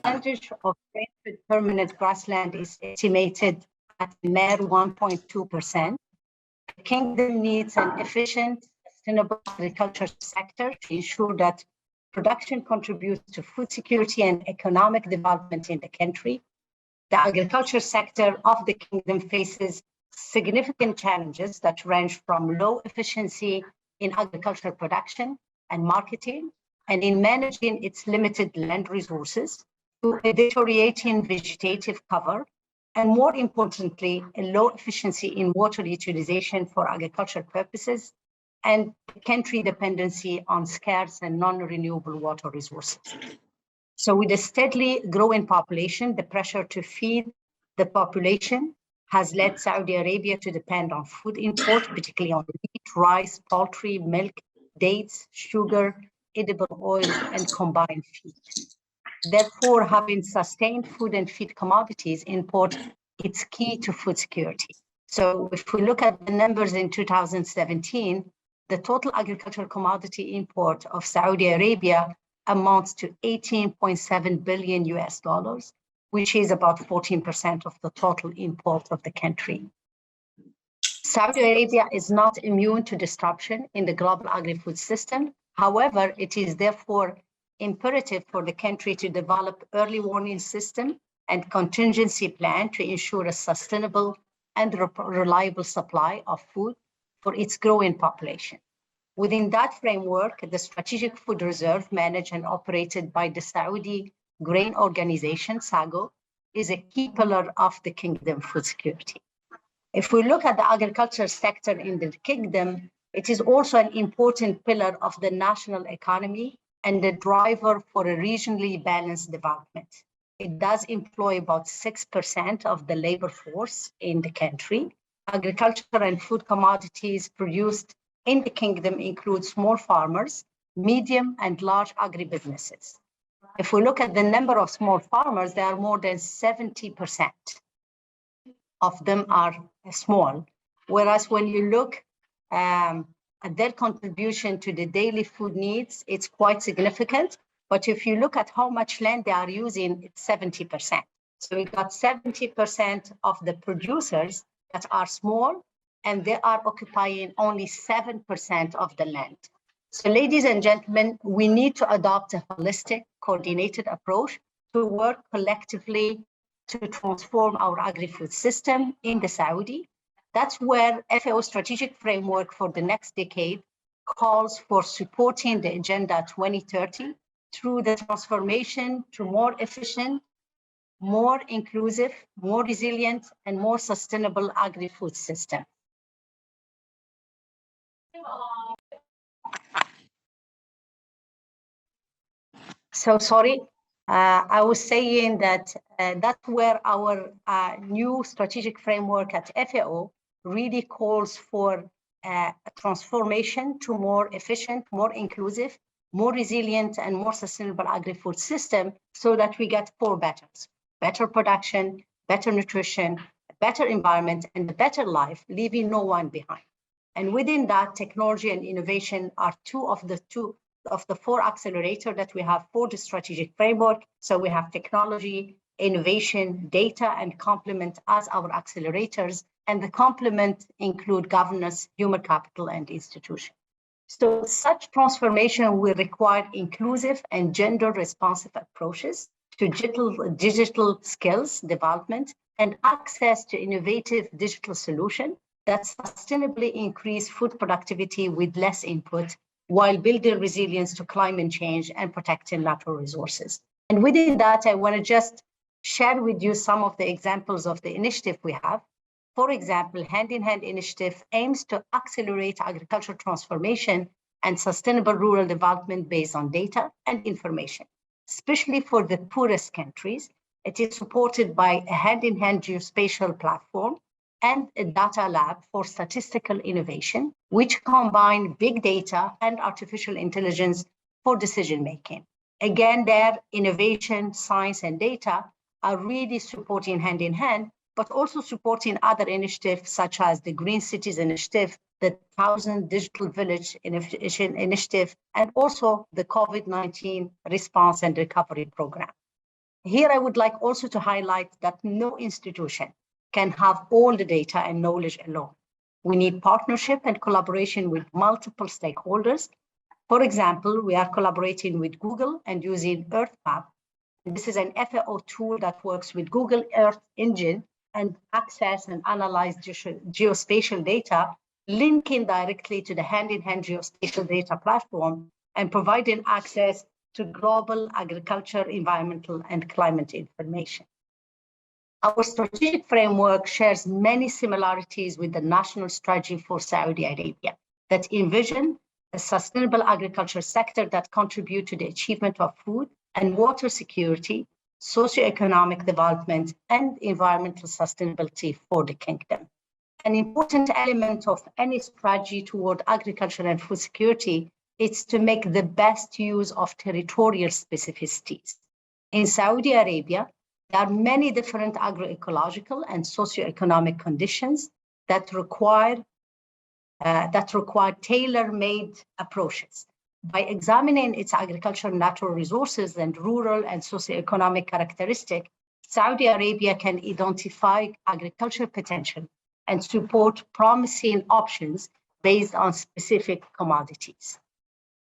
percentage of rainfed permanent grassland is estimated at a mere 1.2%. The kingdom needs an efficient, sustainable agriculture sector to ensure that production contributes to food security and economic development in the country. The agriculture sector of the kingdom faces significant challenges that range from low efficiency in agricultural production and marketing, and in managing its limited land resources, to a deteriorating vegetative cover, and more importantly, a low efficiency in water utilization for agricultural purposes, and country dependency on scarce and non-renewable water resources. So with a steadily growing population, the pressure to feed the population has led Saudi Arabia to depend on food import, particularly on wheat, rice, poultry, milk, dates, sugar, edible oils, and combined feed. Therefore, having sustained food and feed commodities import, it's key to food security. So if we look at the numbers in 2017, the total agricultural commodity import of Saudi Arabia amounts to 18.7 billion US dollars, which is about 14% of the total import of the country. Saudi Arabia is not immune to disruption in the global agri-food system. However, it is therefore imperative for the country to develop early warning system and contingency plan to ensure a sustainable and reliable supply of food for its growing population. Within that framework, the Strategic Food Reserve, managed and operated by the Saudi Grain Organization, SAGO, is a key pillar of the kingdom food security. If we look at the agriculture sector in the kingdom, it is also an important pillar of the national economy and the driver for a regionally balanced development. It does employ about 6% of the labor force in the country. Agriculture and food commodities produced in the kingdom include small farmers, medium and large agribusinesses. If we look at the number of small farmers, there are more than 70% of them are small. Whereas when you look at their contribution to the daily food needs, it's quite significant. But if you look at how much land they are using, it's 70%. So we've got 70% of the producers that are small, and they are occupying only 7% of the land. So ladies and gentlemen, we need to adopt a holistic, coordinated approach to work collectively to transform our agri-food system in the Saudi. That's where FAO strategic framework for the next decade calls for supporting the Agenda 2030 through the transformation to more efficient, more inclusive, more resilient, and more sustainable agri-food system. So sorry, I was saying that that's where our new strategic framework at FAO really calls for a transformation to more efficient, more inclusive, more resilient, and more sustainable agri-food system, so that we get four betters: better production, better nutrition, better environment, and a better life, leaving no one behind. And within that, technology and innovation are two of the four accelerators that we have for the strategic framework. So we have technology, innovation, data, and complement as our accelerators. And the complement include governance, human capital, and institution. So such transformation will require inclusive and gender-responsive approaches to digital skills development and access to innovative digital solutions that sustainably increase food productivity with less input, while building resilience to climate change and protecting natural resources. And within that, I want to just share with you some of the examples of the initiative we have. For example, Hand in Hand initiative aims to accelerate agricultural transformation and sustainable rural development based on data and information. Especially for the poorest countries, it is supported by a Hand in Hand geospatial platform and a data lab for statistical innovation, which combine big data and artificial intelligence for decision-making. Again, their innovation, science, and data are really supporting Hand in Hand, but also supporting other initiatives such as the Green Cities Initiative, the 1,000 Digital Village Initiative, and also the COVID-19 Response and Recovery Program. Here, I would like also to highlight that no institution can have all the data and knowledge alone. We need partnership and collaboration with multiple stakeholders. For example, we are collaborating with Google and using EarthMap. This is an FAO tool that works with Google Earth Engine and access and analyze geospatial data, linking directly to the hand-in-hand geospatial data platform and providing access to global agriculture, environmental, and climate information. Our strategic framework shares many similarities with the national strategy for Saudi Arabia that envision a sustainable agriculture sector that contribute to the achievement of food and water security, socioeconomic development, and environmental sustainability for the kingdom. An important element of any strategy toward agriculture and food security is to make the best use of territorial specificities. In Saudi Arabia, there are many different agroecological and socioeconomic conditions that require tailor-made approaches. By examining its agricultural natural resources and rural and socioeconomic characteristics, Saudi Arabia can identify agricultural potential and support promising options based on specific commodities.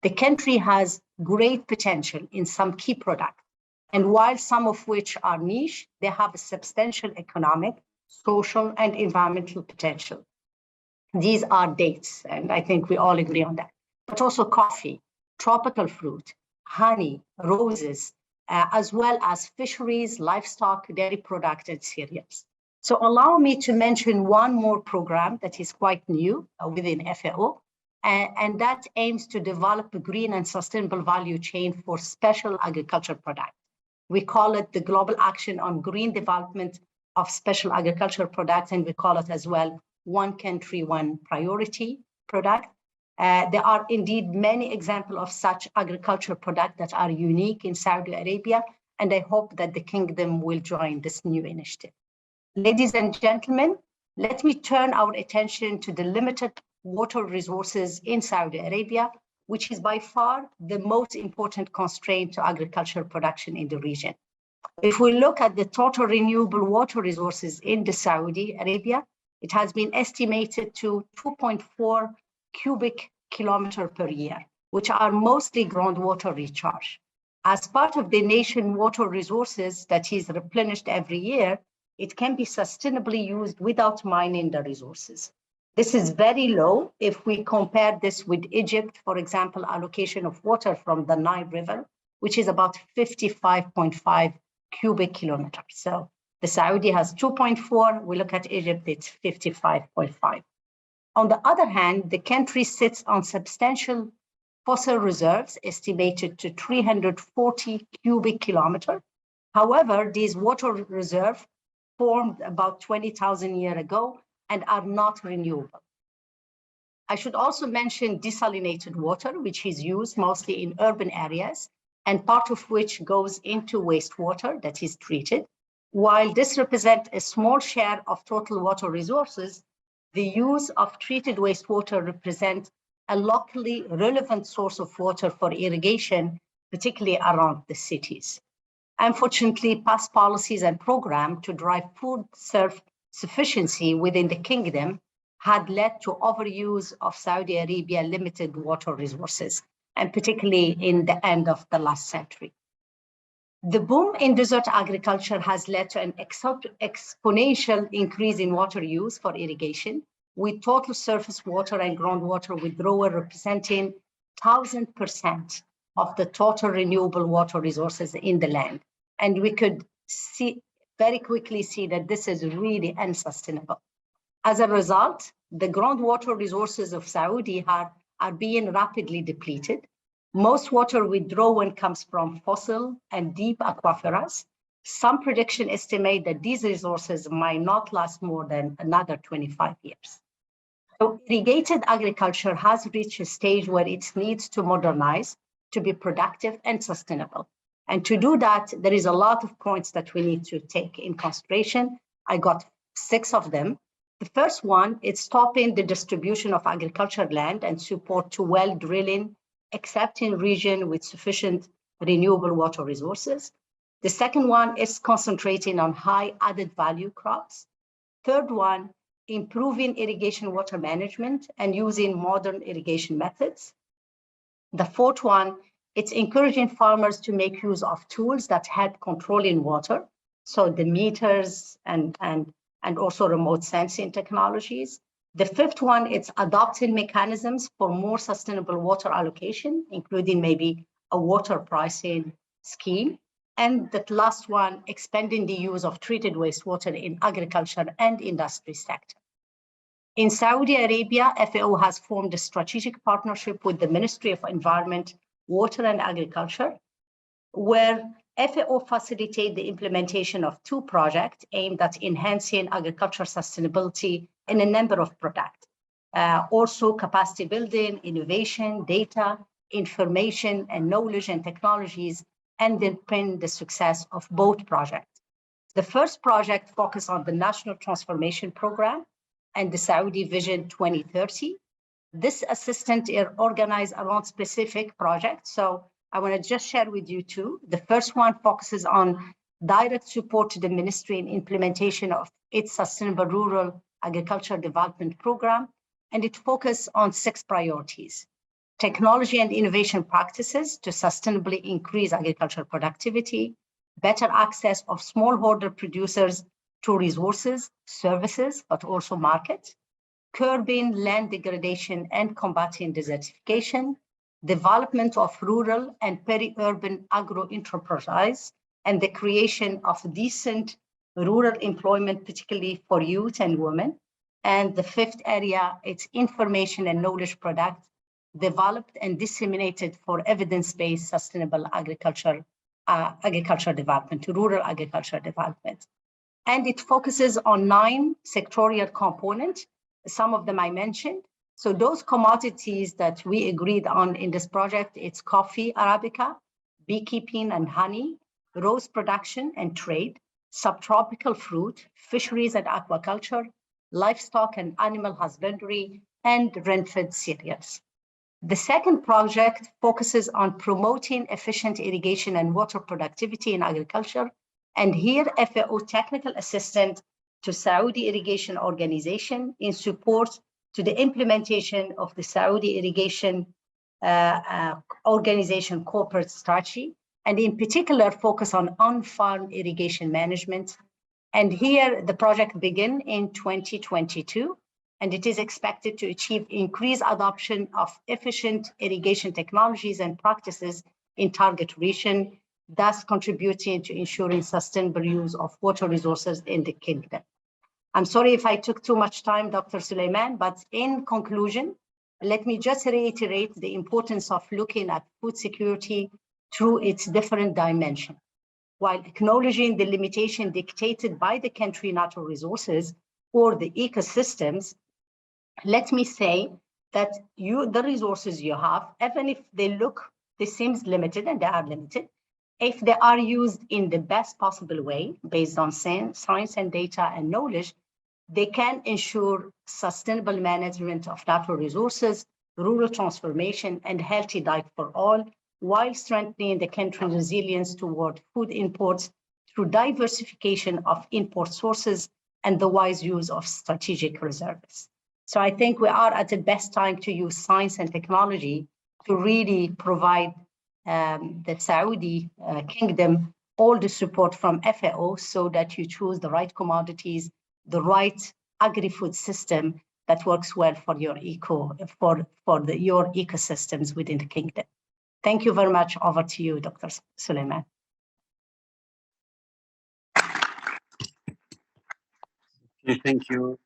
The country has great potential in some key products, and while some of which are niche, they have a substantial economic, social, and environmental potential. These are dates, and I think we all agree on that, but also coffee, tropical fruit, honey, roses, as well as fisheries, livestock, dairy products, and cereals. So allow me to mention one more program that is quite new within FAO, and that aims to develop a green and sustainable value chain for special agriculture products. We call it the Global Action on Green Development of Special Agricultural Products, and we call it as well One Country, One Priority product. There are indeed many examples of such agricultural products that are unique in Saudi Arabia, and I hope that the kingdom will join this new initiative. Ladies and gentlemen, let me turn our attention to the limited water resources in Saudi Arabia, which is by far the most important constraint to agricultural production in the region. If we look at the total renewable water resources in the Saudi Arabia, it has been estimated to 2.4 cubic kilometer per year, which are mostly groundwater recharge. As part of the nation water resources that is replenished every year, it can be sustainably used without mining the resources. This is very low if we compare this with Egypt, for example, allocation of water from the Nile River, which is about 55.5 cubic kilometers. So the Saudi has 2.4, we look at Egypt, it's 55.5. On the other hand, the country sits on substantial fossil reserves estimated to 340 cubic kilometers. However, these water reserves formed about 20,000 years ago and are not renewable. I should also mention desalinated water, which is used mostly in urban areas, and part of which goes into wastewater that is treated. While this represents a small share of total water resources, the use of treated wastewater represents a locally relevant source of water for irrigation, particularly around the cities. Unfortunately, past policies and programs to drive food self-sufficiency within the kingdom had led to overuse of Saudi Arabia limited water resources, and particularly in the end of the last century. The boom in desert agriculture has led to an exponential increase in water use for irrigation, with total surface water and groundwater withdrawal representing 1,000% of the total renewable water resources in the land. And we could very quickly see that this is really unsustainable. As a result, the groundwater resources of Saudi are being rapidly depleted. Most water withdrawal comes from fossil and deep aquifers. Some predictions estimate that these resources might not last more than another 25 years. So irrigated agriculture has reached a stage where it needs to modernize to be productive and sustainable. And to do that, there is a lot of points that we need to take in consideration. I got 6 of them. The first one is stopping the distribution of agricultural land and support to well drilling, except in regions with sufficient renewable water resources. The second one is concentrating on high added value crops. Third one, improving irrigation water management and using modern irrigation methods. The fourth one, it's encouraging farmers to make use of tools that help controlling water. So the meters and also remote sensing technologies. The fifth one, it's adopting mechanisms for more sustainable water allocation, including maybe a water pricing scheme. And the last one, expanding the use of treated wastewater in agriculture and industry sector. In Saudi Arabia, FAO has formed a strategic partnership with the Ministry of Environment, Water and Agriculture, where FAO facilitates the implementation of 2 projects aimed at enhancing agriculture sustainability in a number of products. Also capacity building, innovation, data, information, and knowledge and technologies underpin the success of both projects. The first project focused on the National Transformation Program and the Saudi Vision 2030. This assistance is organized around specific projects. So I want to just share with you 2. The first one focuses on direct support to the ministry in implementation of its Sustainable Rural Agriculture Development Program, and it focuses on 6 priorities. Technology and innovation practices to sustainably increase agricultural productivity, better access of smallholder producers to resources, services, but also markets, curbing land degradation and combating desertification, development of rural and peri-urban agro-enterprise, and the creation of decent rural employment, particularly for youth and women. And the 5th area, it's information and knowledge products developed and disseminated for evidence-based sustainable agriculture development, rural agriculture development. And it focuses on 9 sectorial components. Some of them I mentioned. So those commodities that we agreed on in this project, it's coffee Arabica, beekeeping and honey, rose production and trade, subtropical fruit, fisheries and aquaculture, livestock and animal husbandry, and rain-fed cereals. The second project focuses on promoting efficient irrigation and water productivity in agriculture. And here, FAO technical assistant to Saudi Irrigation Organization in support to the implementation of the Saudi Irrigation Organization corporate strategy, and in particular focus on farm irrigation management. And here the project began in 2022, and it is expected to achieve increased adoption of efficient irrigation technologies and practices in target region, thus contributing to ensuring sustainable use of water resources in the kingdom. I'm sorry if I took too much time, Dr. Suliman, but in conclusion, let me just reiterate the importance of looking at food security through its different dimensions. While acknowledging the limitation dictated by the country natural resources or the ecosystems, let me say that the resources you have, even if they seem limited, and they are limited, if they are used in the best possible way, based on science and data and knowledge, they can ensure sustainable management of natural resources, rural transformation, and healthy diet for all, while strengthening the country's resilience toward food imports through diversification of import sources and the wise use of strategic reserves. So I think we are at the best time to use science and technology to really provide the Saudi kingdom all the support from FAO so that you choose the right commodities, the right agri-food system that works well for your your ecosystems within the kingdom. Thank you very much. Over to you, Dr. Suliman. Okay, thank you.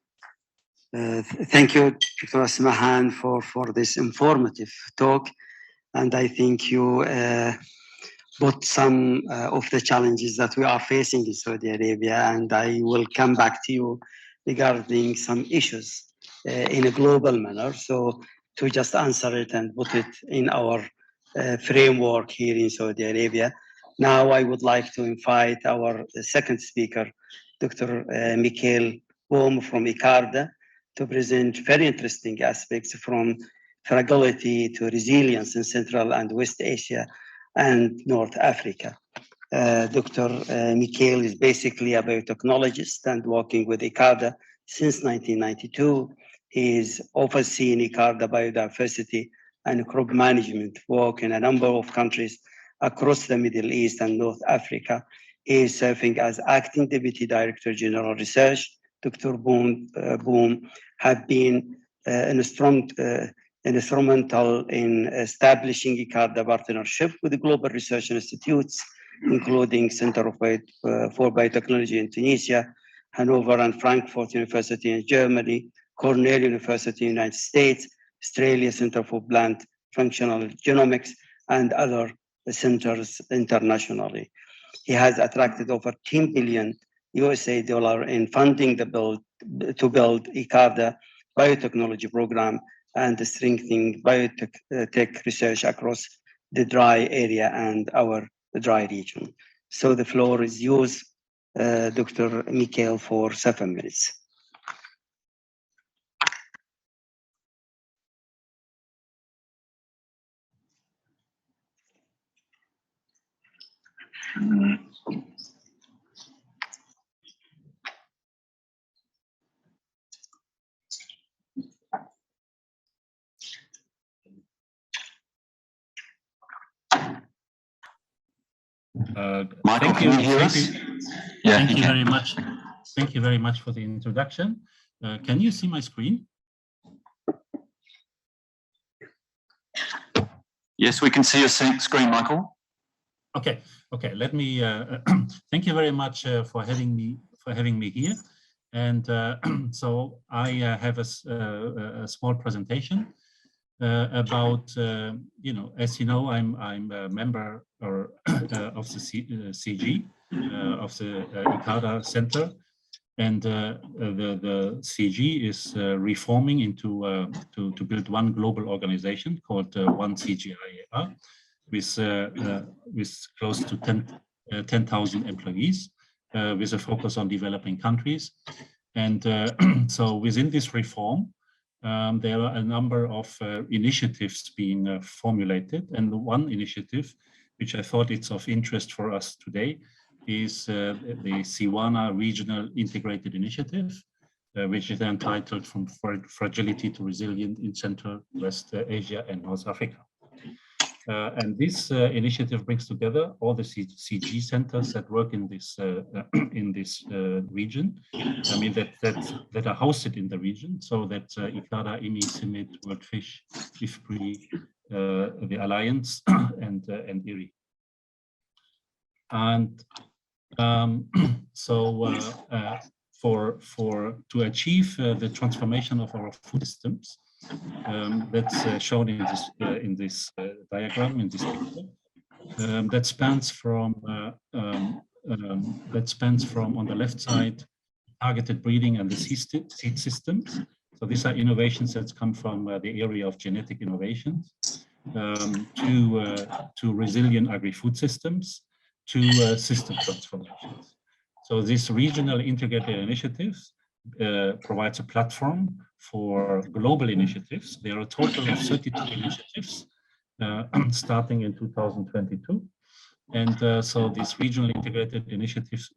Thank you, Dr. Ismahane, for this informative talk. And I think you put some of the challenges that we are facing in Saudi Arabia, and I will come back to you regarding some issues in a global manner. So to just answer it and put it in our framework here in Saudi Arabia. Now I would like to invite our second speaker, Dr. Baum from ICARDA, to present very interesting aspects from fragility to resilience in Central and West Asia and North Africa. Dr. Mikhail is basically a biotechnologist and working with ICARDA since 1992. He is overseeing ICARDA biodiversity and crop management work in a number of countries across the Middle East and North Africa. He is serving as Acting Deputy Director General Research. Dr. Baum have been instrumental in establishing ICARDA partnership with the global research institutes, including Center for Biotechnology in Tunisia, Hanover and Frankfurt University in Germany, Cornell University in the United States, Australia Center for Plant Functional Genomics, and other centers internationally. He has attracted over $10 billion in funding to build ICARDA biotechnology program and strengthening biotech research across the dry area and our dry region. So the floor is yours, Dr. Mikhail, for 7 minutes. Michael, can you hear us? Yeah, thank you very much. Thank you very much for the introduction. Can you see my screen? Yes, we can see your screen, Michael. Okay. Let me. Thank you very much for having me here. And so I have a small presentation about, as you know, I'm a member of the CG, of the ICARDA Center, and the CG is reforming into to build one global organization called One CGIAR, with close to 10,000 employees, with a focus on developing countries. And so within this reform, there are a number of initiatives being formulated, and one initiative, which I thought it's of interest for us today, is the Siwana Regional Integrated Initiative, which is entitled From Fragility to Resilient in Central, West Asia and North Africa. And this initiative brings together all the CG centers that work in this region. I mean that are hosted in the region, so that ICARDA, IMI, CIMIT, World Fish, IFPRI, the Alliance, and IRI. And to achieve the transformation of our food systems, that's shown in this diagram, in this picture, that spans from on the left side targeted breeding and the seed systems. So these are innovations that come from the area of genetic innovations, to resilient agri-food systems, to system transformations. So this regional integrated initiatives provides a platform for global initiatives. There are a total of 32 initiatives starting in 2022. And so this regional integrated initiatives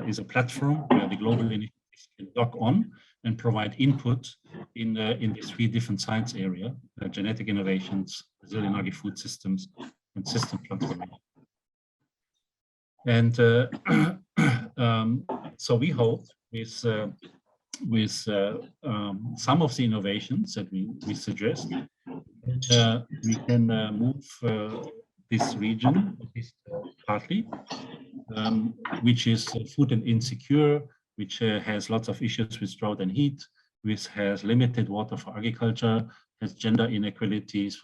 is a platform where the global initiatives can dock on and provide input in the 3 different science areas: genetic innovations, resilient agri-food systems, and system transformation. And so we hope with some of the innovations that we suggest, we can move this region, at least partly, which is food and insecure, which has lots of issues with drought and heat, which has limited water for agriculture, has gender inequalities,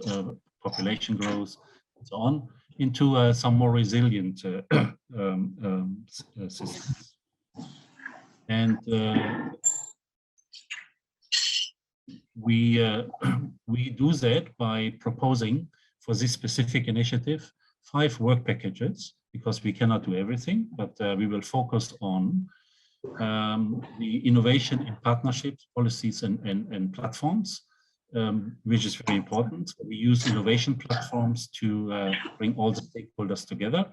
population growth, and so on, into some more resilient systems. And we do that by proposing for this specific initiative 5 work packages, because we cannot do everything, but we will focus on the innovation in partnerships, policies, and platforms, which is very important. We use innovation platforms to bring all the stakeholders together.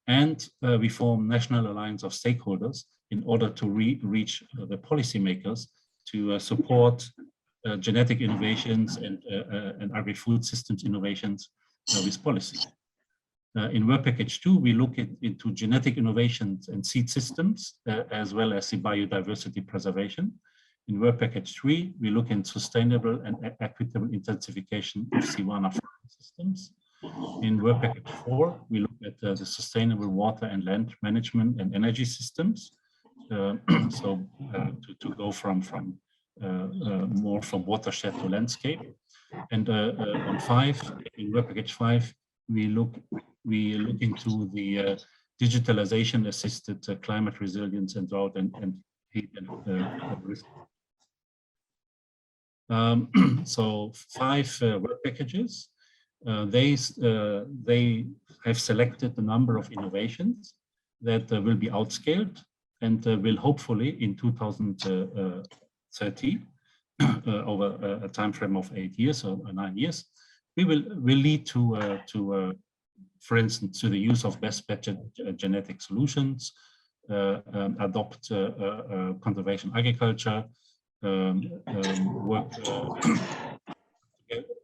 And we form national alliance of stakeholders in order to reach the policymakers to support genetic innovations and agri-food systems innovations with policy. In work package 2, we look into genetic innovations and seed systems, as well as the biodiversity preservation. In work package 3, we look in sustainable and equitable intensification of Siwana farming systems. In work package 4, we look at the sustainable water and land management and energy systems. To go from more from watershed to landscape. And on 5, in work package 5, we look into the digitalization assisted climate resilience and drought and heat and risk. So 5 work packages. They have selected a number of innovations that will be outscaled and will hopefully in 2030, over a time frame of 8 years or 9 years, will lead to for instance, to the use of best genetic solutions, adopt conservation agriculture, work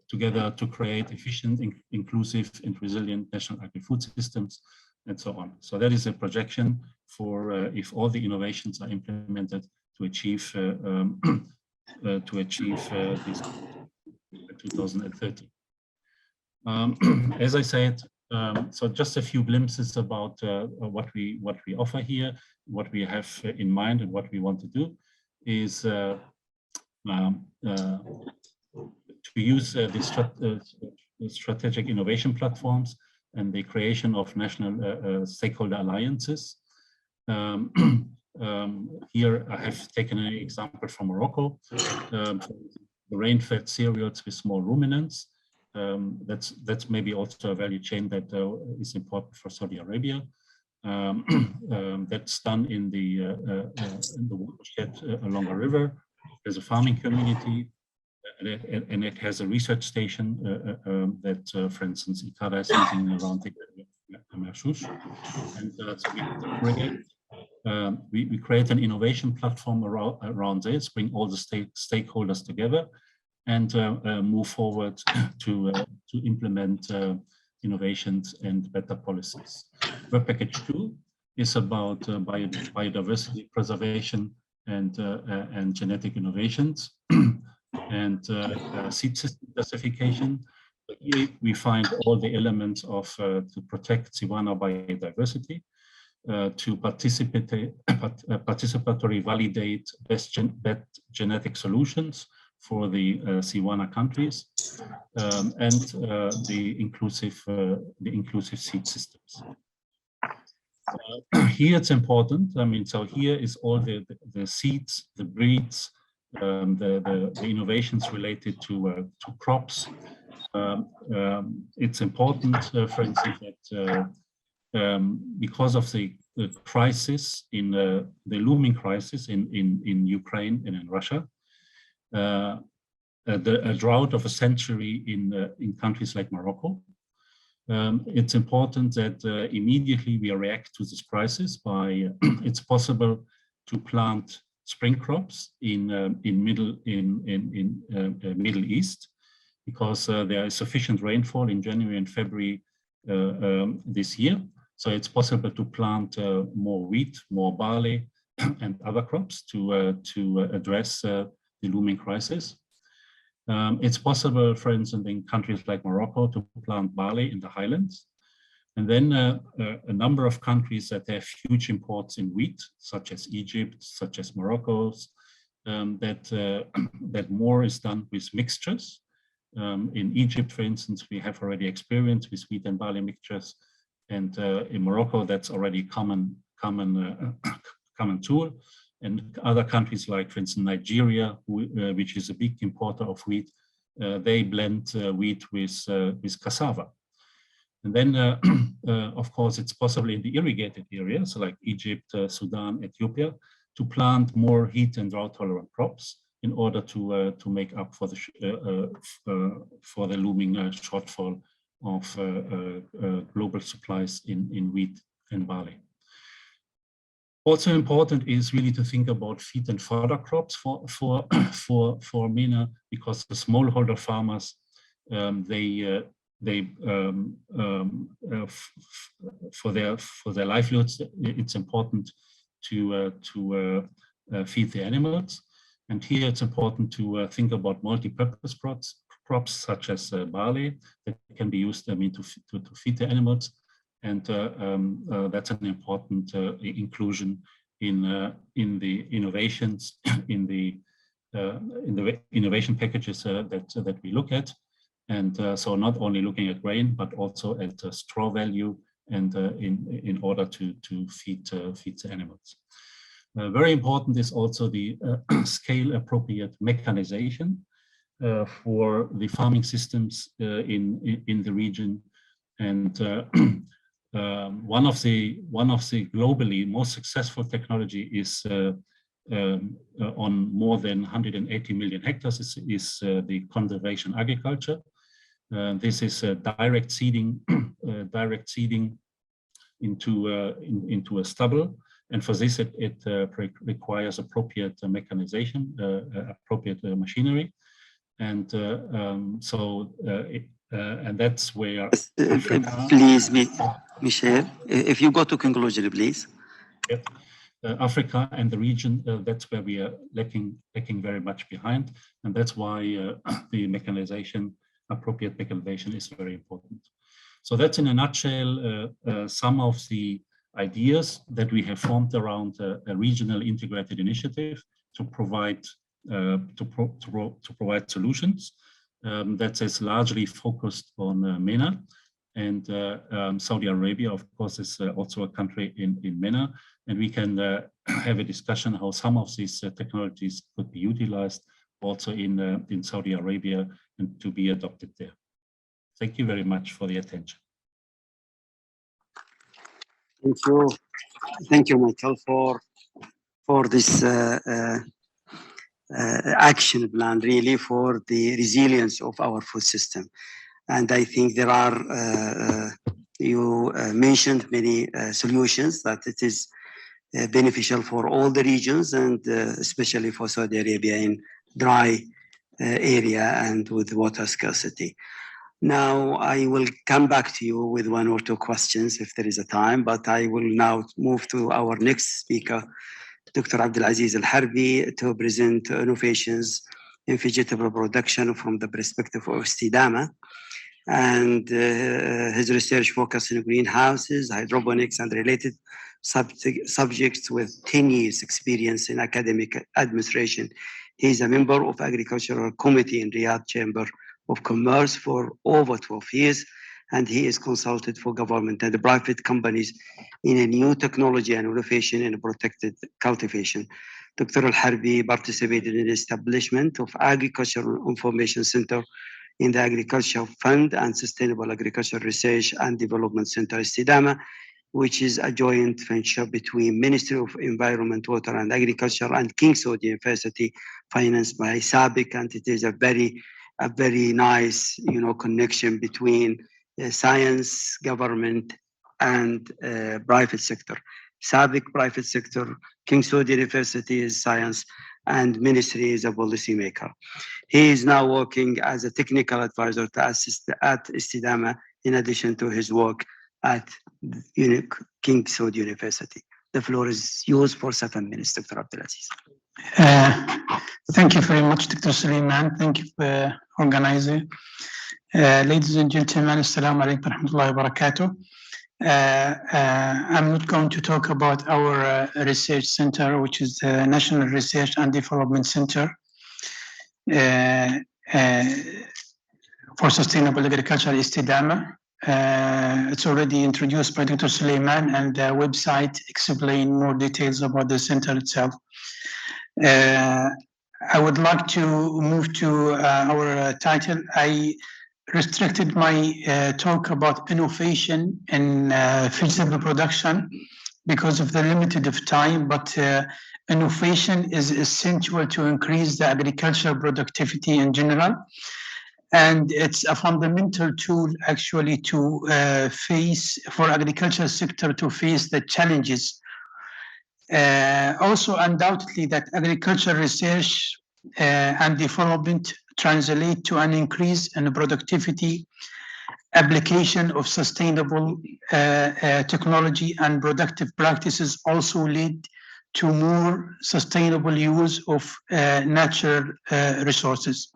together to create efficient, inclusive, and resilient national agri-food systems, and so on. So that is a projection for if all the innovations are implemented to achieve this 2030. As I said, so just a few glimpses about what we offer here, what we have in mind, and what we want to do is to use these strategic innovation platforms and the creation of national stakeholder alliances. Here I have taken an example from Morocco, the rain-fed cereals with small ruminants. That's maybe also a value chain that is important for Saudi Arabia. That's done in the watershed along a river. There's a farming community, and it has a research station that, for instance, ICARDA is using around the Marshoush. And so we create an innovation platform around this, bring all the stakeholders together, and move forward to implement innovations and better policies. Work package 2 is about biodiversity preservation and genetic innovations and seed system classification. Here we find all the elements of to protect Siwana biodiversity, to participatory validate best genetic solutions for the Siwana countries, and the inclusive seed systems. Here it's important. I mean, so here is all the seeds, the breeds, the innovations related to crops. It's important, for instance, that because of the crisis the looming crisis in Ukraine and in Russia, a drought of a century in countries like Morocco. It's important that immediately we react to this crisis by it's possible to plant spring crops in Middle East, because there is sufficient rainfall in January and February this year. So it's possible to plant more wheat, more barley, and other crops to address the looming crisis. It's possible, for instance, in countries like Morocco to plant barley in the highlands. And then a number of countries that have huge imports in wheat, such as Egypt, such as Morocco, that more is done with mixtures. In Egypt, for instance, we have already experience with wheat and barley mixtures. And in Morocco, that's already common tool. And other countries like, for instance, Nigeria, which is a big importer of wheat, they blend wheat with cassava. And then, of course, it's possible in the irrigated areas, so like Egypt, Sudan, Ethiopia, to plant more heat and drought-tolerant crops in order to make up for the looming shortfall of global supplies in wheat barley. Also important is really to think about feed and fodder crops for MENA, because the smallholder farmers, for their livelihoods, it's important to feed the animals. And here it's important to think about multi-purpose crops such as barley that can be used, to feed the animals. And that's an important inclusion in the innovations, in the innovation packages that we look at. And so not only looking at grain, but also at straw value, and in order to feed the animals. Very important is also the scale appropriate mechanization for the farming systems in the region. And one of the globally most successful technology is on more than 180 million hectares is the conservation agriculture. This is direct seeding into a stubble, and for this it requires appropriate mechanization, appropriate machinery, and and that's where please, Michel, if you go to conclusion, please. Yep. Africa and the region, that's where we are lacking very much behind, and that's why the mechanization, appropriate mechanization, is very important. So that's in a nutshell some of the ideas that we have formed around a regional integrated initiative to provide solutions. That is largely focused on MENA, and Saudi Arabia, of course, is also a country in MENA, and we can have a discussion how some of these technologies could be utilized also in Saudi Arabia and to be adopted there. Thank you very much for the attention. Thank you, Michael, for this action plan, really, for the resilience of our food system. And I think there are, you mentioned many solutions that it is beneficial for all the regions, and especially for Saudi Arabia in dry area and with water scarcity. Now, I will come back to you with one or two questions if there is a time, but I will now move to our next speaker, Dr. Abdulaziz Al-Harbi, to present innovations in vegetable production from the perspective of Estidamah. And his research focuses on greenhouses, hydroponics, and related subjects with 10 years experience in academic administration. He is a member of Agricultural Committee in Riyadh Chamber of Commerce for over 12 years, and he is consulted for government and private companies in a new technology and innovation in protected cultivation. Dr. Al-Harbi participated in the establishment of Agricultural Information Center in the Agriculture Fund and Sustainable Agriculture Research and Development Center, Estidamah, which is a joint venture between Ministry of Environment, Water and Agriculture and King Saud University, financed by SABIC, and it is a very nice, connection between science, government, and private sector. SABIC, private sector, King Saud University is science, and ministry is a policy maker. He is now working as a technical advisor to assist at Estidamah, in addition to his work at King Saud University. The floor is yours for 7 minutes, Dr. Abdulaziz. Thank you very much, Dr. Suliman. Thank you for organizing. Ladies and gentlemen, Assalamu alaikum wa rahmatullahi wa barakatuh. I'm not going to talk about our research center, which is the National Research and Development Center for Sustainable Agriculture, Estidamah. It's already introduced by Dr. Suliman, and the website explains more details about the center itself. I would like to move to our title. I restricted my talk about innovation in vegetable production because of the limited of time, but innovation is essential to increase the agricultural productivity in general. and it's a fundamental tool actually to for agricultural sector to face the challenges. Also, undoubtedly, that agricultural research and development translate to an increase in productivity, application of sustainable technology and productive practices also lead to more sustainable use of natural resources.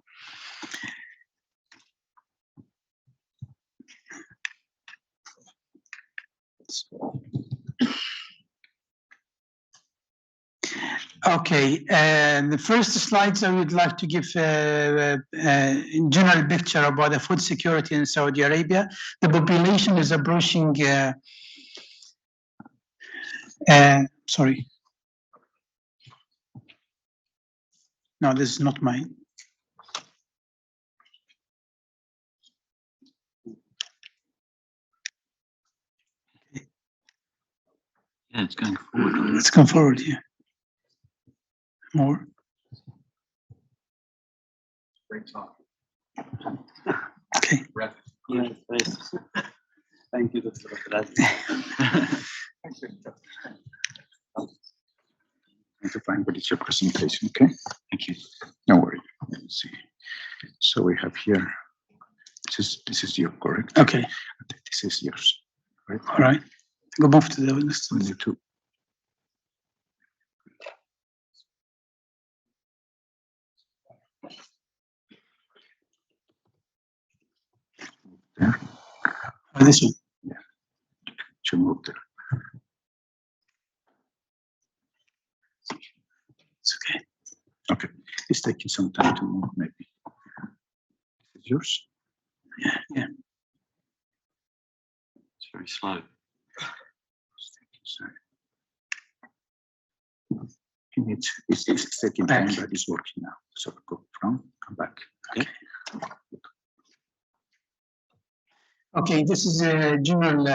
Okay, the first slides I would like to give a general picture about the food security in Saudi Arabia. The population is approaching, sorry. No, this is not mine. Yeah, it's going forward. Let's come forward here. More. Great talk. Okay. Yes, yes. Thank you, Dr. Abdulaziz. To find what is your presentation, okay? Thank you. No worry. Let me see. So we have here. This is your correct. Okay. This is yours. Right. All right. Go move to the next one. Two. There. Oh, this one. Yeah. To move there. It's okay. Okay. It's taking some time to move, maybe. This is yours. Yeah, yeah. It's very slow. It's taking time, Back. but it's working now. So go from, come back. Okay. Okay, this is a general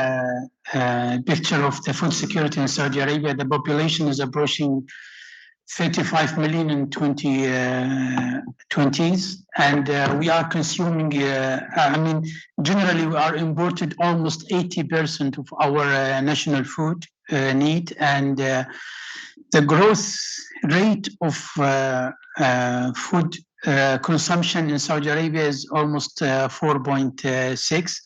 picture of the food security in Saudi Arabia. The population is approaching 35 million in 2020s, and we are consuming, generally we are imported almost 80% of our national food need, and the growth rate of food consumption in Saudi Arabia is almost 4.6.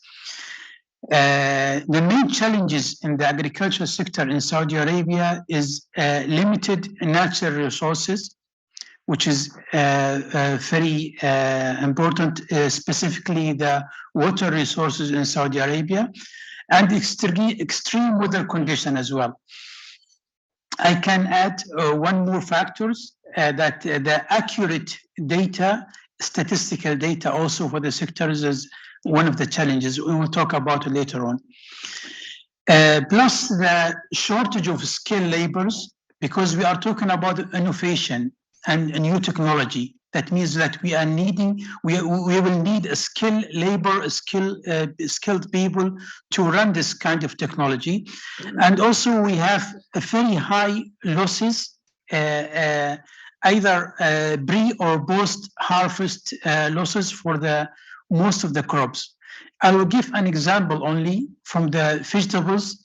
The main challenges in the agricultural sector in Saudi Arabia is limited natural resources, which is very important, specifically the water resources in Saudi Arabia, and extreme weather condition as well. I can add one more factors, that the accurate data, statistical data also for the sectors is one of the challenges. We will talk about it later on. Plus the shortage of skilled laborers, because we are talking about innovation and new technology. That means that we will need a skilled labor, skilled people to run this kind of technology. And also we have a very high losses, either pre or post harvest losses for the most of the crops. I will give an example only from the vegetables,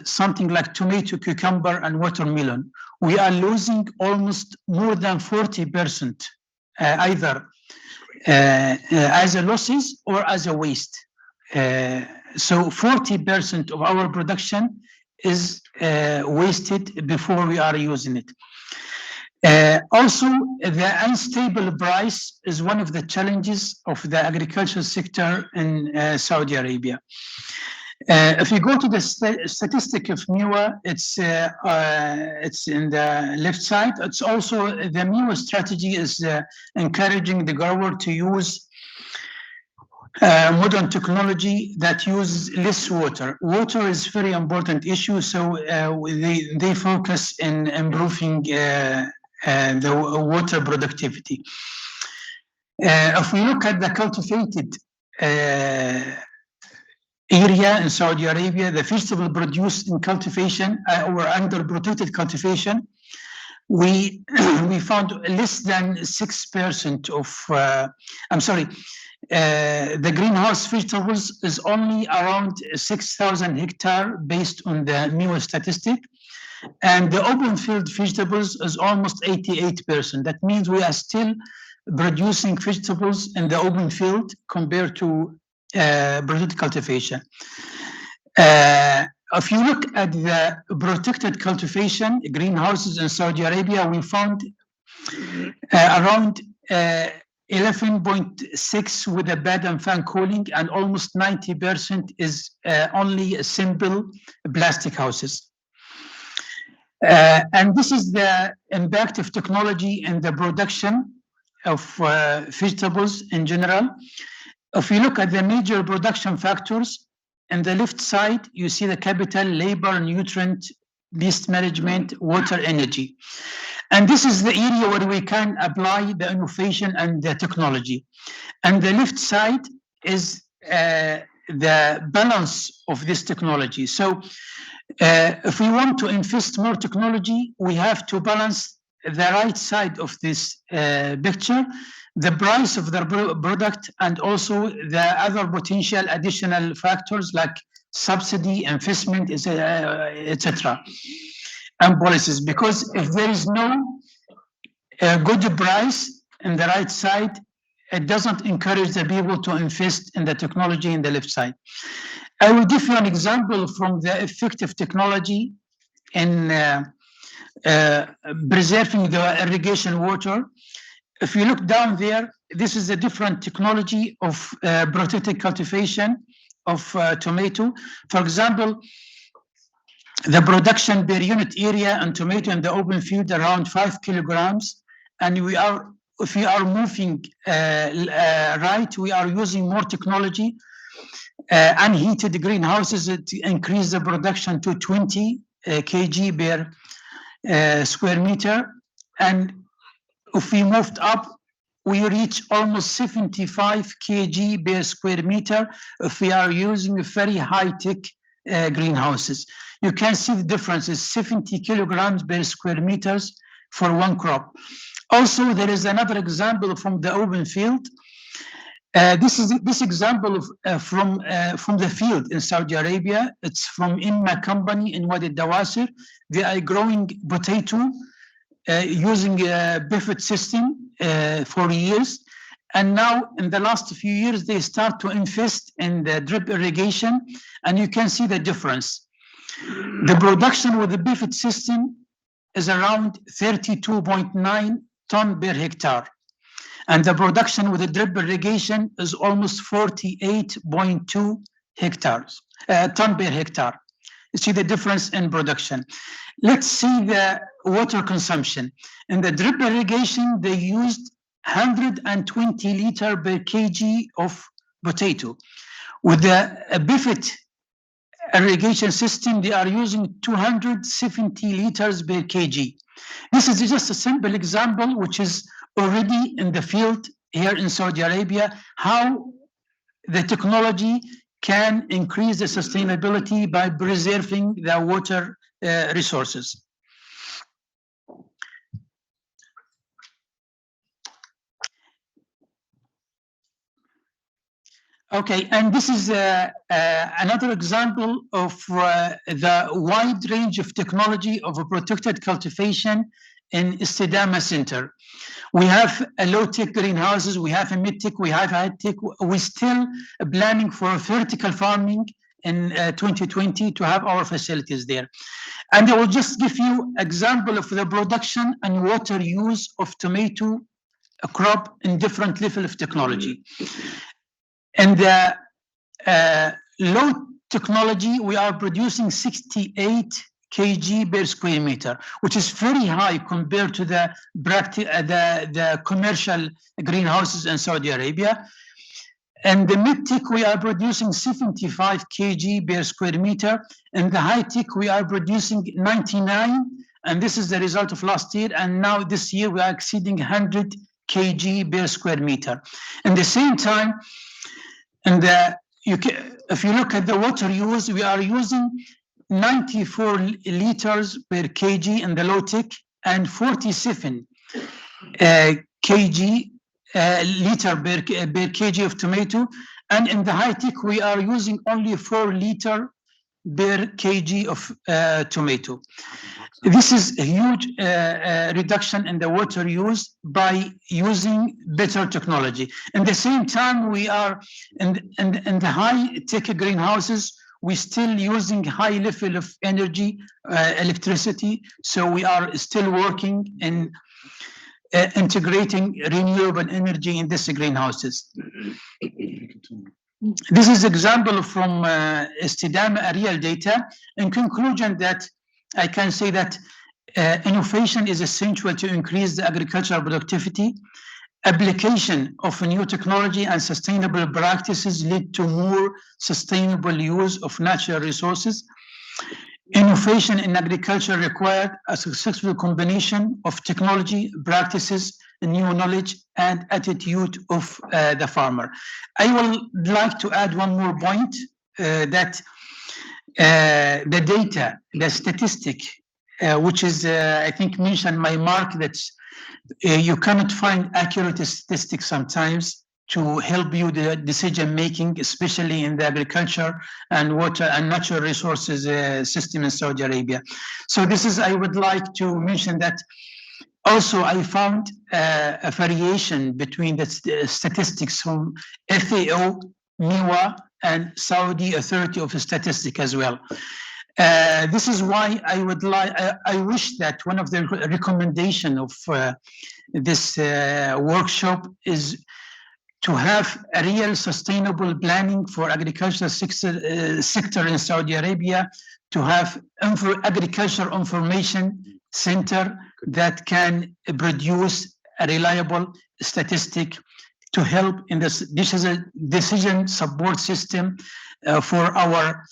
something like tomato, cucumber, and watermelon. We are losing almost more than 40%, either as a losses or as a waste. So 40% of our production is wasted before we are using it. Also, the unstable price is one of the challenges of the agricultural sector in Saudi Arabia. If you go to the statistic of MEWA, it's in the left side. It's also the MEWA strategy is encouraging the grower to use modern technology that uses less water. Water is a very important issue, so they focus in improving the water productivity. If we look at the cultivated area in Saudi Arabia, the vegetable produced in cultivation or under protected cultivation we found less than 6% of, the greenhouse vegetables is only around 6,000 hectares based on the MEWA statistic. And the open field vegetables is almost 88%. That means we are still producing vegetables in the open field compared to protected cultivation. If you look at the protected cultivation greenhouses in Saudi Arabia, we found around 11.6 with a bed and fan cooling, and almost 90% is only simple plastic houses. And this is the impact of technology in the production of vegetables in general. If you look at the major production factors, on the left side, you see the capital, labor, nutrient, waste management, water, energy. And this is the area where we can apply the innovation and the technology. And the left side is the balance of this technology. So if we want to invest more technology, we have to balance the right side of this picture, the price of the product, and also the other potential additional factors like subsidy, investment, etc. and policies. Because if there is no good price in the right side, it doesn't encourage the people to invest in the technology in the left side. I will give you an example from the effective technology in preserving the irrigation water. If you look down there, this is a different technology of protected cultivation of tomato. For example, the production per unit area in tomato in the open field around 5 kilograms, and if we are moving right, we are using more technology. Unheated greenhouses to increase the production to 20 kg per square meter, and if we moved up, we reach almost 75 kg per square meter if we are using very high-tech greenhouses. You can see the difference is 70 kilograms per square meters for one crop. Also, there is another example from the open field. This example from the field in Saudi Arabia. It's from MEWA company in Wadi Dawasir. They are growing potato using a buffet system for years, and now in the last few years they start to invest in the drip irrigation, and you can see the difference. The production with the buffet system is around 32.9 ton per hectare, and the production with the drip irrigation is almost 48.2 ton per hectare. You see the difference in production. Let's see the water consumption. In the drip irrigation, they used 120 liter per kg of potato. With the buffet irrigation system, they are using 270 liters per kg. This is just a simple example, which is already in the field here in Saudi Arabia, how the technology can increase the sustainability by preserving the water resources. Okay, and this is another example of the wide range of technology of a protected cultivation in Estidamah Center. We have a low-tech greenhouses, we have a mid-tech, we have high-tech. We're still planning for vertical farming in 2020 to have our facilities there. And I will just give you example of the production and water use of tomato crop in different level of technology. And the low technology, we are producing 68 kg per square meter, which is very high compared to the commercial greenhouses in Saudi Arabia. And the mid-tech, we are producing 75 kg per square meter. And the high-tech, we are producing 99. And this is the result of last year. And now this year, we are exceeding 100 kg per square meter. At the same time, and if you look at the water use, we are using 94 liters per kg in the low-tech and 47 kg liter per kg of tomato, and in the high tech we are using only 4 liter per kg of tomato. This is a huge reduction in the water use by using better technology. At the same time, we are in the high tech greenhouses, we're still using high level of energy, electricity. So we are still working in integrating renewable energy in these greenhouses. This is example from Estidamah real data. In conclusion, that I can say that innovation is essential to increase the agricultural productivity. Application of new technology and sustainable practices lead to more sustainable use of natural resources. Innovation in agriculture required a successful combination of technology, practices, new knowledge, and attitude of the farmer. I would like to add one more point, that the data, the statistic, which is, I think, mentioned by Mark, that you cannot find accurate statistics sometimes to help you the decision making, especially in the agriculture and water and natural resources system in Saudi Arabia. So this is, I would like to mention that also I found a variation between the statistics from FAO, MEWA, and Saudi Authority of Statistics as well. This is why I would like, I wish that one of the recommendation of this workshop is to have a real sustainable planning for agricultural sector in Saudi Arabia, to have agriculture information center that can produce a reliable statistic to help in this. This is a decision support system for our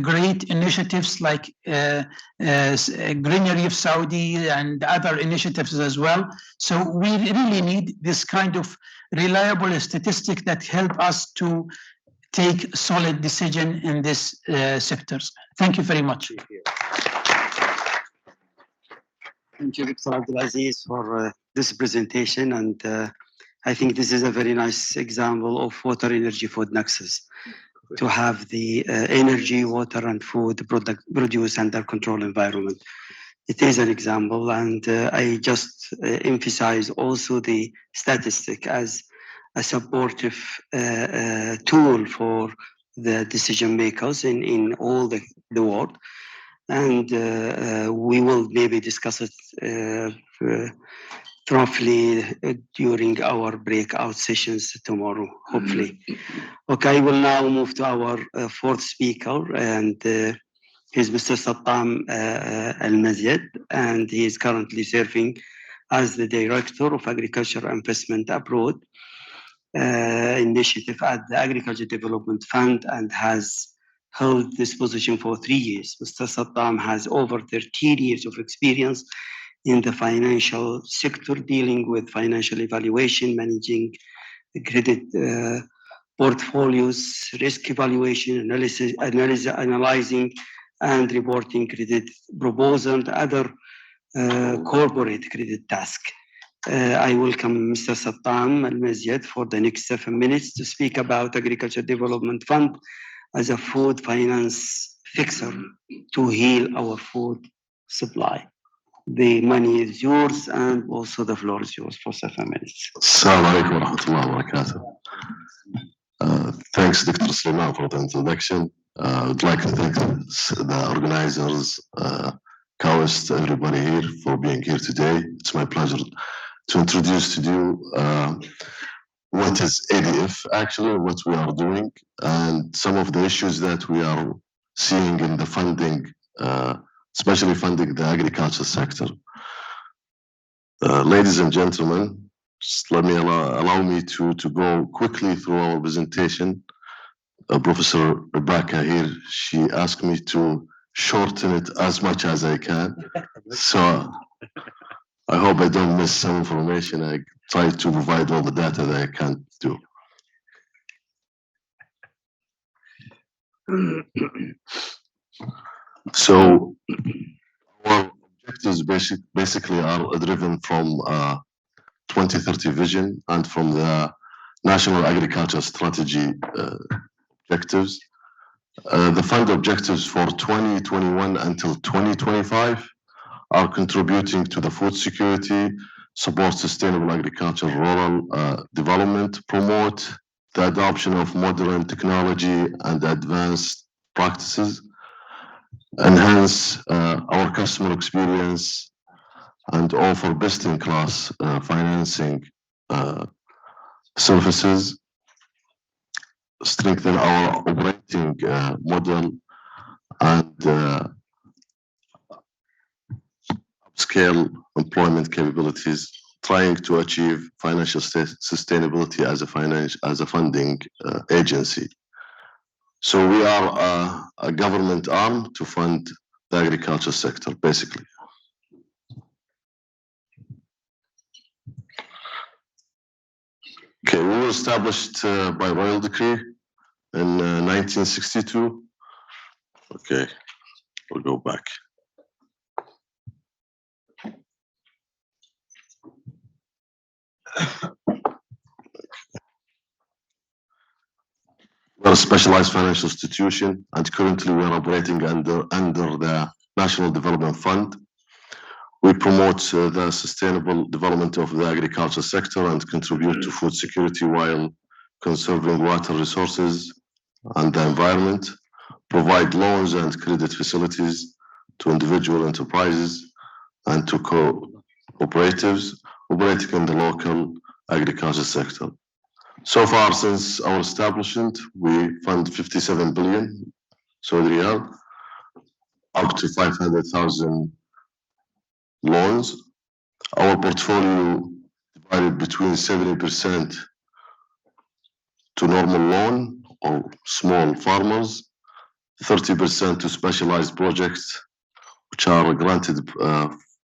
great initiatives like Greenery of Saudi and other initiatives as well. So we really need this kind of reliable statistic that help us to take solid decision in these sectors. Thank you very much. Thank you, Dr. Abdulaziz, for this presentation. And I think this is a very nice example of water, energy, food nexus, to have the energy, water, and food produced under controlled environment. It is an example, and I just emphasize also the statistic as a supportive tool for the decision makers in all the world. And we will maybe discuss it roughly during our breakout sessions tomorrow, hopefully. Okay, I will now move to our fourth speaker, and he's Mr. Sattam Al-Mezyad, and he is currently serving as the Director of Agriculture Investment Abroad Initiative at the Agriculture Development Fund, and has held this position for 3 years. Mr. Sattam has over 13 years of experience in the financial sector, dealing with financial evaluation, managing the credit portfolios, risk evaluation, analyzing and reporting credit proposal and other corporate credit tasks. I welcome Mr. Sattam Al-Mezyad for the next 7 minutes to speak about Agriculture Development Fund as a food finance fixer to heal our food supply. The money is yours, and also the floor is yours for 7 minutes. Assalamu alaikum wa rahmatullahi wa barakatuh. Thanks, Dr. Suliman, for the introduction. I would like to thank the organizers, KAUST, everybody here for being here today. It's my pleasure to introduce to you what is ADF, actually, what we are doing, and some of the issues that we are seeing in the funding, especially funding the agriculture sector. Ladies and gentlemen, just let me allow me to go quickly through our presentation. Professor Rebecca here, she asked me to shorten it as much as I can. So I hope I don't miss some information. I try to provide all the data that I can do. So our objectives basically are driven from 2030 vision and from the National Agriculture Strategy objectives. The fund objectives for 2021 until 2025 are contributing to the food security, support sustainable agriculture, rural development, promote the adoption of modern technology and advanced practices, enhance our customer experience, and offer best-in-class financing services, strengthen our operating model, and scale employment capabilities, trying to achieve financial sustainability as a funding agency. So we are a government arm to fund the agriculture sector, basically. Okay, we were established by royal decree in 1962. Okay, we'll go back. We're a specialized financial institution, and currently we are operating under the National Development Fund. We promote the sustainable development of the agriculture sector and contribute to food security while conserving water resources and the environment, provide loans and credit facilities to individual enterprises and to cooperatives operating in the local agriculture sector. So far, since our establishment, we fund 57 billion Saudi Riyal, up to 500,000 loans. Our portfolio divided between 70% to normal loan or small farmers, 30% to specialized projects, which are granted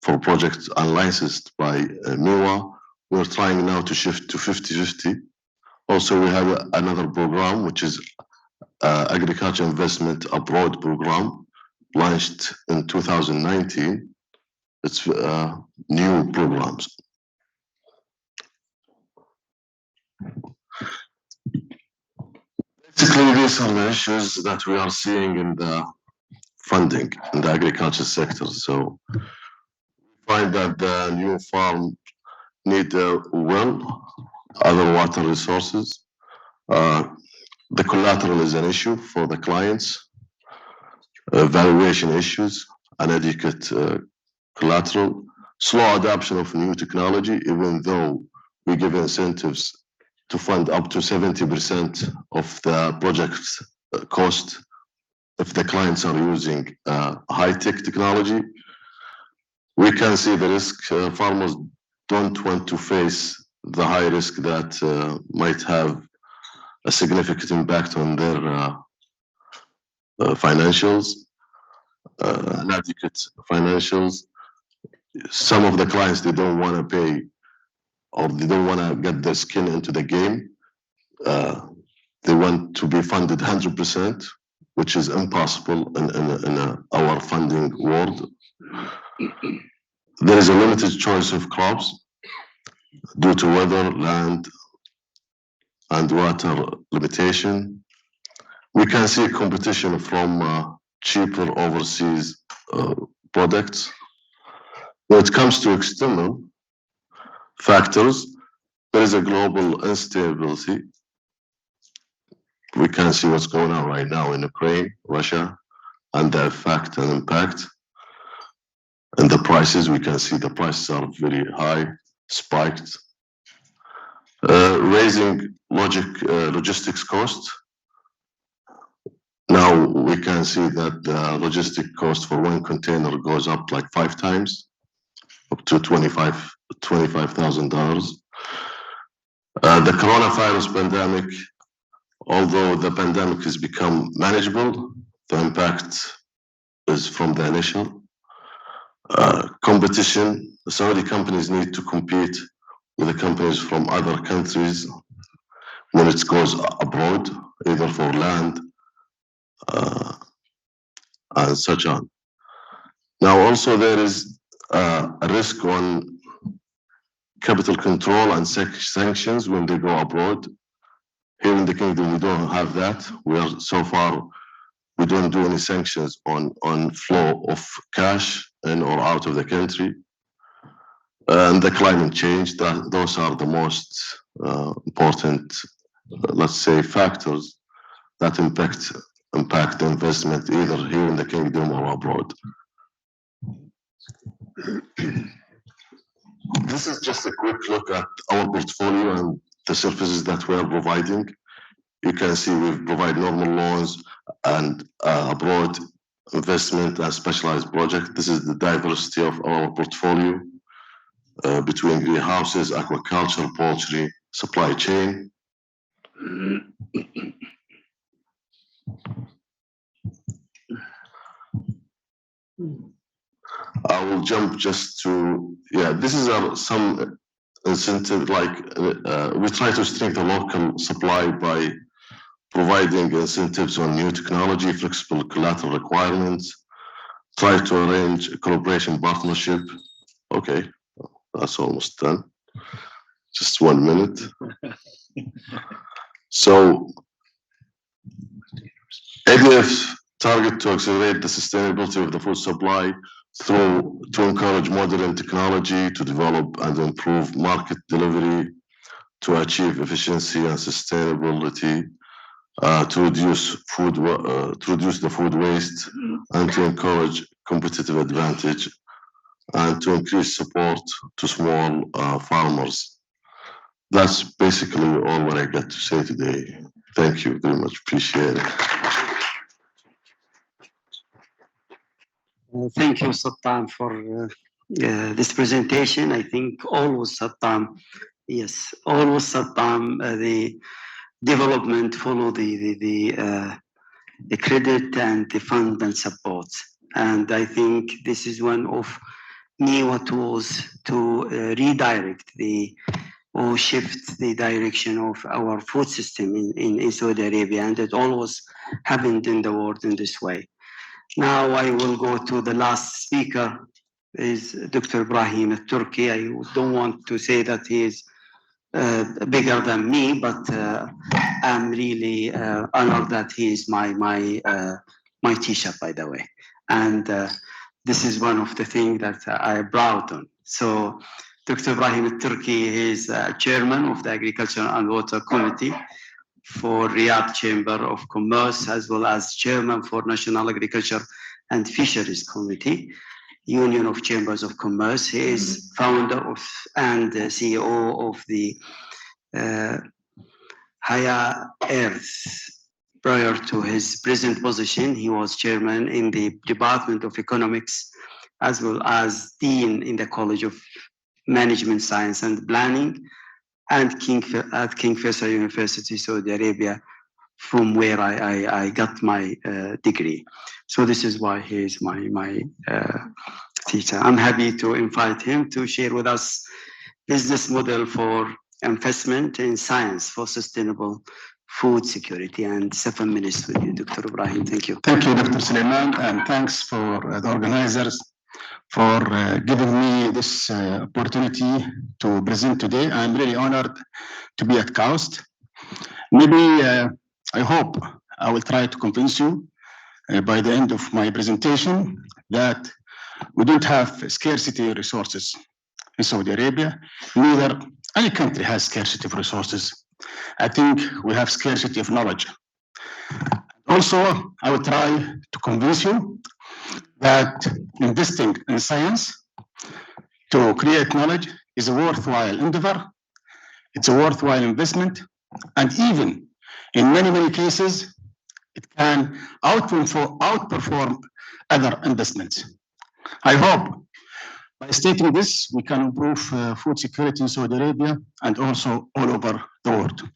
for projects unlicensed by MEWA. We're trying now to shift to 50-50. Also, we have another program, which is Agriculture Investment Abroad program, launched in 2019. It's new programs. Basically, these are the issues that we are seeing in the funding in the agriculture sector. So we find that the new farm need well, other water resources. The collateral is an issue for the clients. Valuation issues, inadequate collateral, slow adoption of new technology, even though we give incentives to fund up to 70% of the project's cost if the clients are using high-tech technology. We can see the risk. Farmers don't want to face the high risk that might have a significant impact on their financials, inadequate financials. Some of the clients, they don't want to pay, or they don't want to get their skin into the game. They want to be funded 100%, which is impossible in our funding world. There is a limited choice of crops due to weather, land, and water limitation. We can see competition from cheaper overseas products. When it comes to external factors, there is a global instability. We can see what's going on right now in Ukraine, Russia, and the effect and impact. And the prices, we can see the prices are very high, spiked, raising logistics costs. Now we can see that the logistic cost for one container goes up like 5 times, up to $25,000. The coronavirus pandemic, although the pandemic has become manageable, the impact is from the initial. Competition, the Saudi companies need to compete with the companies from other countries when it goes abroad, either for land and such on. Now also there is a risk on capital control and sanctions when they go abroad. Here in the kingdom, we don't have that. So far, we don't do any sanctions on flow of cash in or out of the country. And the climate change, those are the most important, let's say, factors that impact investment either here in the kingdom or abroad. This is just a quick look at our portfolio and the services that we are providing. You can see we provide normal loans and abroad investment and specialized projects. This is the diversity of our portfolio between greenhouses, aquaculture, poultry, supply chain. I will jump just to, this is some incentive, like we try to strengthen local supply by providing incentives on new technology, flexible collateral requirements, try to arrange a collaboration partnership. Okay, that's almost done. Just 1 minute. So, ADF target to accelerate the sustainability of the food supply to encourage modern technology to develop and improve market delivery, to achieve efficiency and sustainability, to reduce the food waste, and to encourage competitive advantage, and to increase support to small farmers. That's basically all what I got to say today. Thank you very much. Appreciate it. Thank you, Sattam, for this presentation. I think always Sattam, the development follow the credit and the fund and support. And I think this is one of MEWA tools to redirect or shift the direction of our food system in Saudi Arabia. And it always happened in the world in this way. Now I will go to the last speaker, is Dr. Ibrahim Al-Turki. I don't want to say that he is bigger than me, but I'm really honored that he is my teacher, by the way. And this is one of the things that I'm proud on. So Dr. Ibrahim Al-Turki is chairman of the Agriculture and Water Committee for Riyadh Chamber of Commerce, as well as chairman for National Agriculture and Fisheries Committee, Union of Chambers of Commerce. He is founder of and CEO of the Haya Earth. Prior to his present position, he was chairman in the Department of Economics, as well as dean in the College of Management Science and Planning, and at King Faisal University, Saudi Arabia, from where I got my degree. So this is why he is my teacher. I'm happy to invite him to share with us business model for investment in science for sustainable food security. And 7 minutes with you, Dr. Ibrahim. Thank you. Thank you, Dr. Suliman, and thanks for the organizers for giving me this opportunity to present today. I'm really honored to be at KAUST. Maybe I hope I will try to convince you by the end of my presentation that we don't have scarcity of resources in Saudi Arabia. Neither any country has scarcity of resources. I think we have scarcity of knowledge. Also, I will try to convince you that investing in science to create knowledge is a worthwhile endeavor. It's a worthwhile investment. And even in many cases, it can outperform other investments. I hope by stating this, we can improve food security in Saudi Arabia and also all over the world.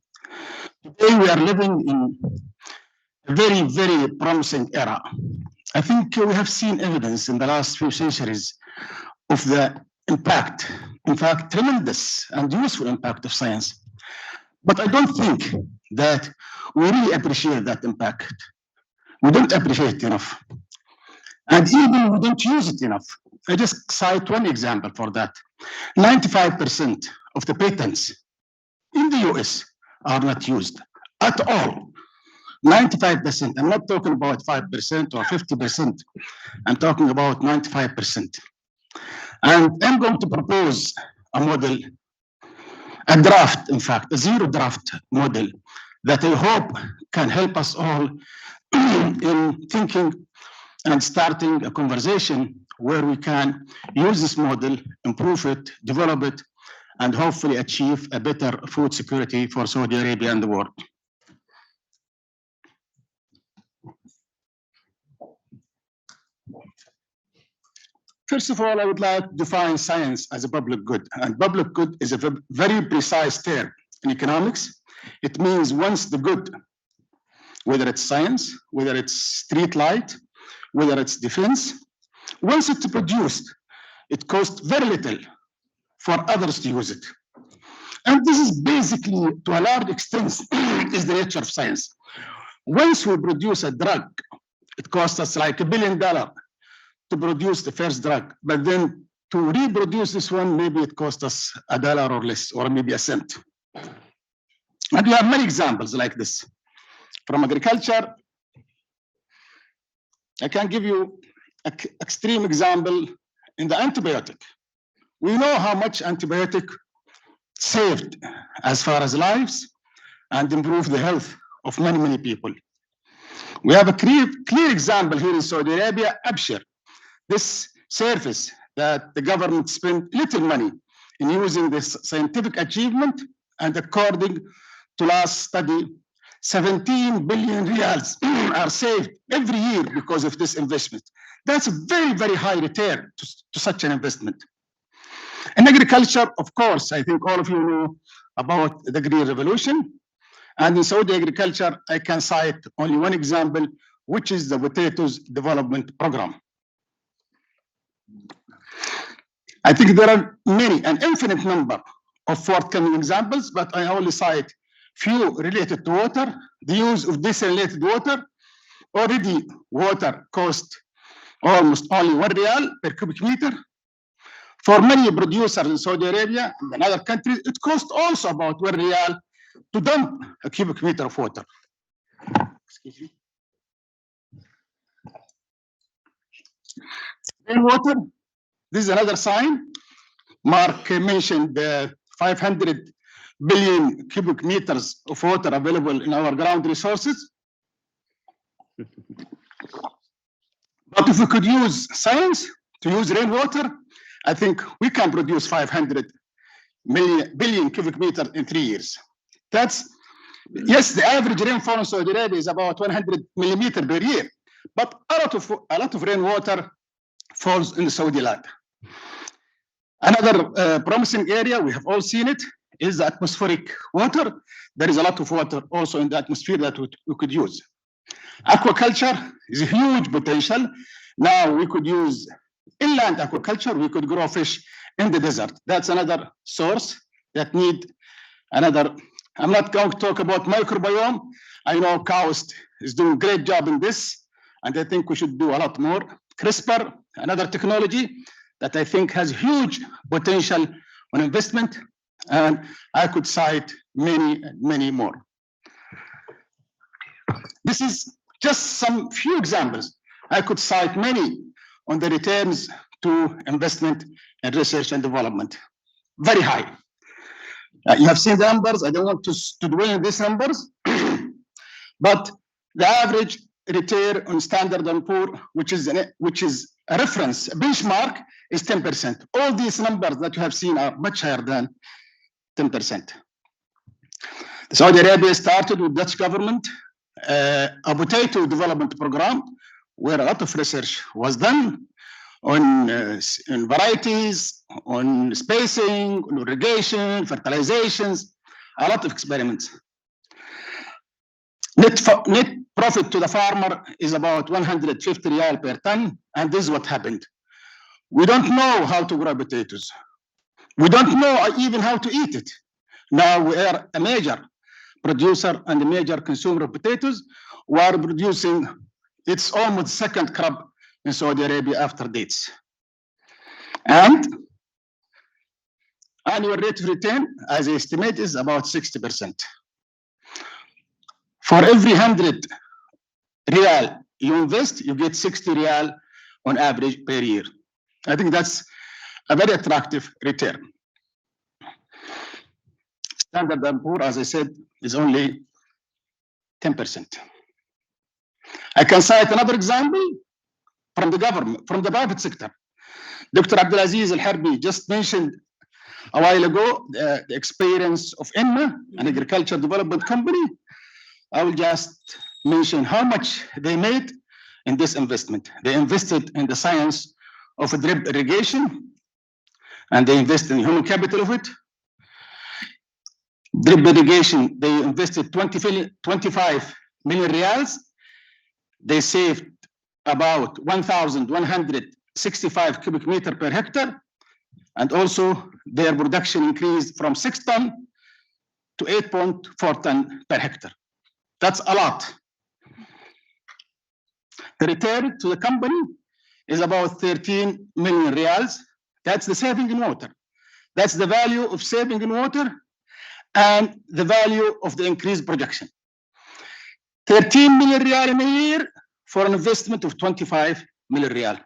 Today, we are living in a very promising era. I think we have seen evidence in the last few centuries of the impact, in fact, tremendous and useful impact of science. But I don't think that we really appreciate that impact. We don't appreciate it enough. And even we don't use it enough. I just cite one example for that. 95% of the patents in the US are not used at all. 95%. I'm not talking about 5% or 50%. I'm talking about 95%. And I'm going to propose a model, a draft, in fact, a zero draft model that I hope can help us all in thinking and starting a conversation where we can use this model, improve it, develop it, and hopefully achieve a better food security for Saudi Arabia and the world. First of all, I would like to define science as a public good. And public good is a very precise term in economics. It means once the good, whether it's science, whether it's street light, whether it's defense, once it's produced, it costs very little for others to use it. And this is basically, to a large extent, is the nature of science. Once we produce a drug, it costs us like $1 billion to produce the first drug, but then to reproduce this one, maybe it costs us $1 or less, or maybe a cent. And we have many examples like this. From agriculture, I can give you an extreme example in the antibiotic. We know how much antibiotic saved as far as lives and improved the health of many, many people. We have a clear example here in Saudi Arabia, Abshir. This service that the government spent little money in using this scientific achievement, and according to last study, 17 billion riyals are saved every year because of this investment. That's a very, very high return to such an investment. In agriculture, of course, I think all of you know about the Green Revolution. And in Saudi agriculture, I can cite only one example, which is the potatoes development program. I think there are an infinite number of forthcoming examples, but I only cite few related to water. The use of desalinated water. Already water costs almost only $1 per cubic meter. For many producers in Saudi Arabia and other countries, it costs also about $1 to dump a cubic meter of water. Excuse me. Rainwater. This is another sign. Mark mentioned the 500 billion cubic meters of water available in our ground resources. But if we could use science to use rainwater, I think we can produce 500 billion cubic meters in 3 years. That's, yes, the average rainfall in Saudi Arabia is about 100 millimeters per year, but a lot of rainwater falls in the Saudi land. Another promising area, we have all seen it, is the atmospheric water. There is a lot of water also in the atmosphere that we could use. Aquaculture is a huge potential. Now we could use inland aquaculture, we could grow fish in the desert. That's another source that need another. I'm not going to talk about microbiome. I know KAUST is doing a great job in this, and I think we should do a lot more. CRISPR, another technology that I think has huge potential on investment, and I could cite many, many more. This is just some few examples. I could cite many on the returns to investment in research and development. Very high. You have seen the numbers. I don't want to dwell on these numbers, but the average return on Standard & Poor, which is a reference, a benchmark, is 10%. All these numbers that you have seen are much higher than 10%. Saudi Arabia started with Dutch government a potato development program where a lot of research was done on varieties, on spacing, on irrigation, fertilizations, a lot of experiments. Net profit to the farmer is about 150 riyal per ton, and this is what happened. We don't know how to grow potatoes. We don't know even how to eat it. Now we are a major producer and a major consumer of potatoes. We are producing, it's almost second crop in Saudi Arabia after dates. And annual rate of return, as I estimate, is about 60%. For every 100 Riyal you invest, you get 60 Riyal on average per year. I think that's a very attractive return. Standard & Poor, as I said, is only 10%. I can cite another example from the government, from the private sector. Dr. Abdulaziz Al-Harbi just mentioned a while ago the experience of MEWA, an agriculture development company. I will just mention how much they made in this investment. They invested in the science of drip irrigation, and they invested in human capital of it. Drip irrigation, they invested 25 million Riyals. They saved about 1,165 cubic meter per hectare. And also their production increased from 6 ton to 8.4 ton per hectare. That's a lot. The return to the company is about 13 million Riyals. That's the saving in water. That's the value of saving in water and the value of the increased production. 13 million Riyal in a year for an investment of 25 million Riyal.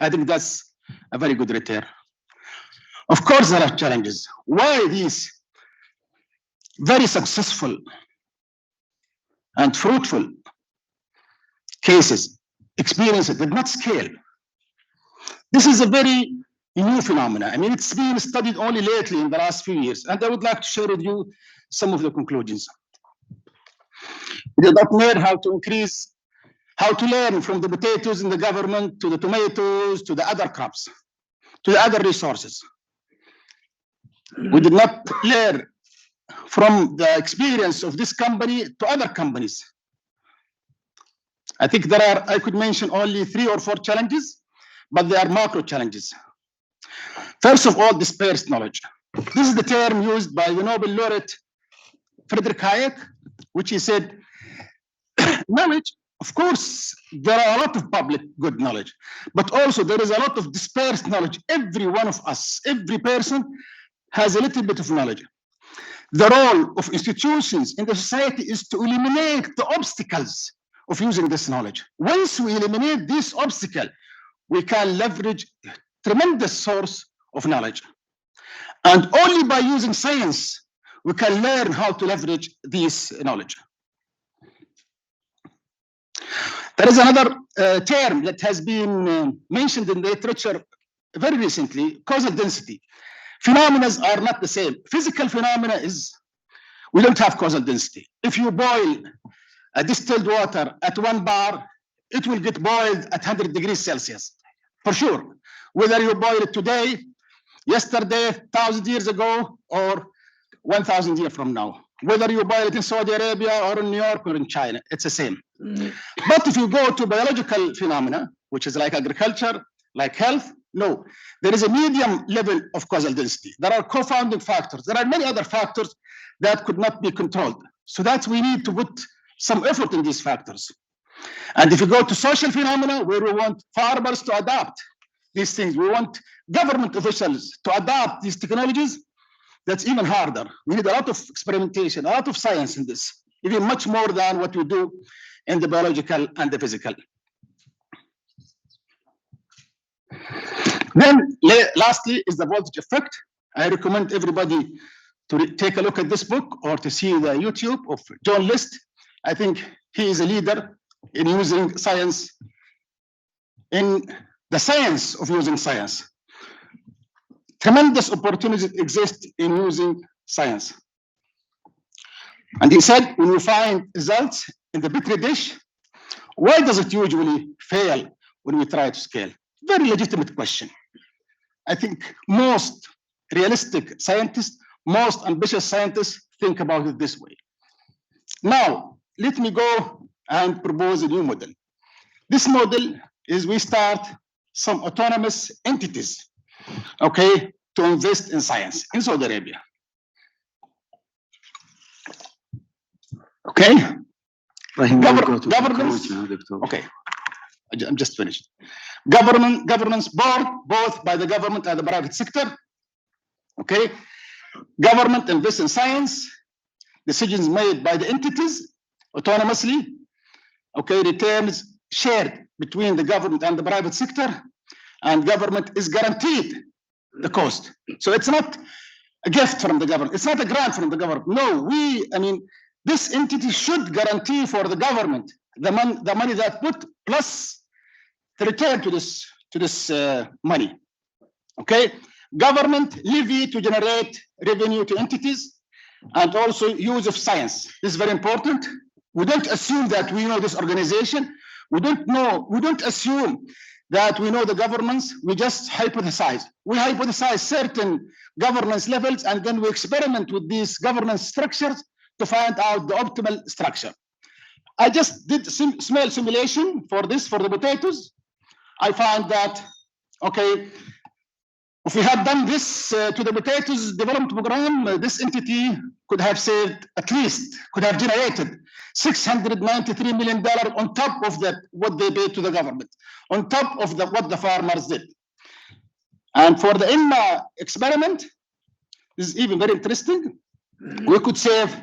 I think that's a very good return. Of course, there are challenges. Why these very successful and fruitful cases, experiences did not scale? This is a very new phenomenon. I mean, it's been studied only lately in the last few years, and I would like to share with you some of the conclusions. We did not learn how to increase, how to learn from the potatoes in the government to the tomatoes to the other crops, to the other resources. We did not learn from the experience of this company to other companies. I think there are, I could mention only 3 or 4 challenges, but they are macro challenges. First of all, dispersed knowledge. This is the term used by the Nobel laureate Friedrich Hayek, which he said, knowledge, of course, there are a lot of public good knowledge, but also there is a lot of dispersed knowledge. Every one of us, every person has a little bit of knowledge. The role of institutions in the society is to eliminate the obstacles of using this knowledge. Once we eliminate this obstacle, we can leverage tremendous source of knowledge. And only by using science, we can learn how to leverage this knowledge. There is another term that has been mentioned in the literature very recently, causal density. Phenomena are not the same. Physical phenomena is, we don't have causal density. If you boil a distilled water at 1 bar, it will get boiled at 100 degrees Celsius, for sure. Whether you boil it today, yesterday, 1,000 years ago, or 1,000 years from now. Whether you boil it in Saudi Arabia or in New York or in China, it's the same. But if you go to biological phenomena, which is like agriculture, like health, no. There is a medium level of causal density. There are co-founding factors. There are many other factors that could not be controlled. So that's we need to put some effort in these factors. And if you go to social phenomena, where we want farmers to adapt these things, we want government officials to adapt these technologies, that's even harder. We need a lot of experimentation, a lot of science in this, even much more than what we do in the biological and the physical. Then lastly is the voltage effect. I recommend everybody to take a look at this book or to see the YouTube of John List. I think he is a leader in using science, in the science of using science. Tremendous opportunities exist in using science. And he said, when you find results in the Petri dish, why does it usually fail when we try to scale? Very legitimate question. I think most realistic scientists, most ambitious scientists think about it this way. Now, let me go and propose a new model. This model is we start some autonomous entities, okay, to invest in science in Saudi Arabia. Okay? Ibrahim, Governments, now, okay. I'm just finished. Governance board, both by the government and the private sector. Okay. Government invests in science. Decisions made by the entities autonomously. Okay. Returns shared between the government and the private sector, and government is guaranteed the cost. So it's not a gift from the government. It's not a grant from the government. No, this entity should guarantee for the government the money that put plus the return to this money. Okay, government levy to generate revenue to entities, and also use of science. This is very important. We don't assume that we know this organization. We don't assume that we know the governance. We just hypothesize. We hypothesize certain governance levels, and then we experiment with these governance structures to find out the optimal structure. I just did small simulation for this, for the potatoes. I found that, okay, if we had done this to the potatoes development program, this entity could have saved, at least could have generated $693 million on top of that, what they paid to the government, on top of what the farmers did. And for the MEWA experiment, this is even very interesting. We could save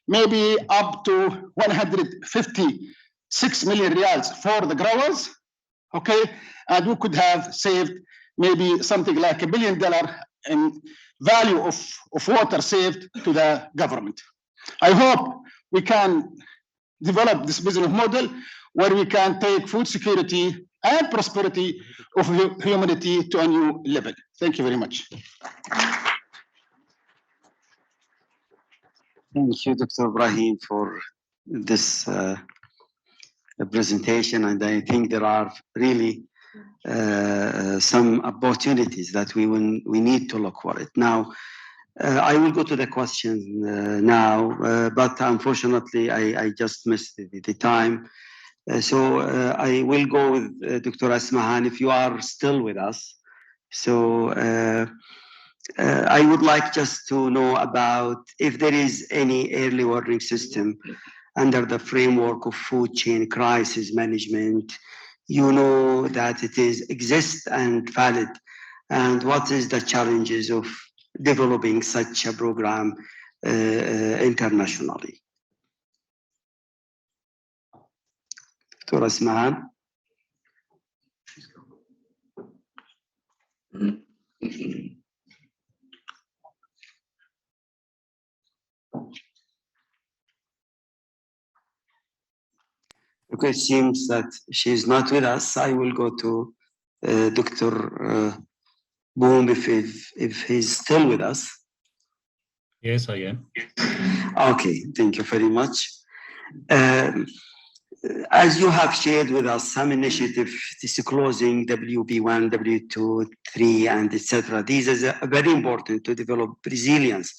maybe up to 156 million riyals for the growers, okay? And we could have saved maybe something like $1 billion in value of water saved to the government. I hope we can develop this business model where we can take food security and prosperity of humanity to a new level. Thank you very much. Thank you, Dr. Ibrahim, for this presentation. And I think there are really some opportunities that we need to look for it. Now, I will go to the question now, but unfortunately, I just missed the time. So I will go with Dr. Ismahane, if you are still with us. So I would like just to know about if there is any early warning system under the framework of food chain crisis management. You know that it exists and valid, and what is the challenges of developing such a program internationally? Dr. Ismahane. Okay, it seems that she's not with us. I will go to Dr. Baum if he's still with us. Yes, I am. Okay, thank you very much. As you have shared with us some initiative disclosing WP1, WP2, 3, and etc. These are very important to develop resilience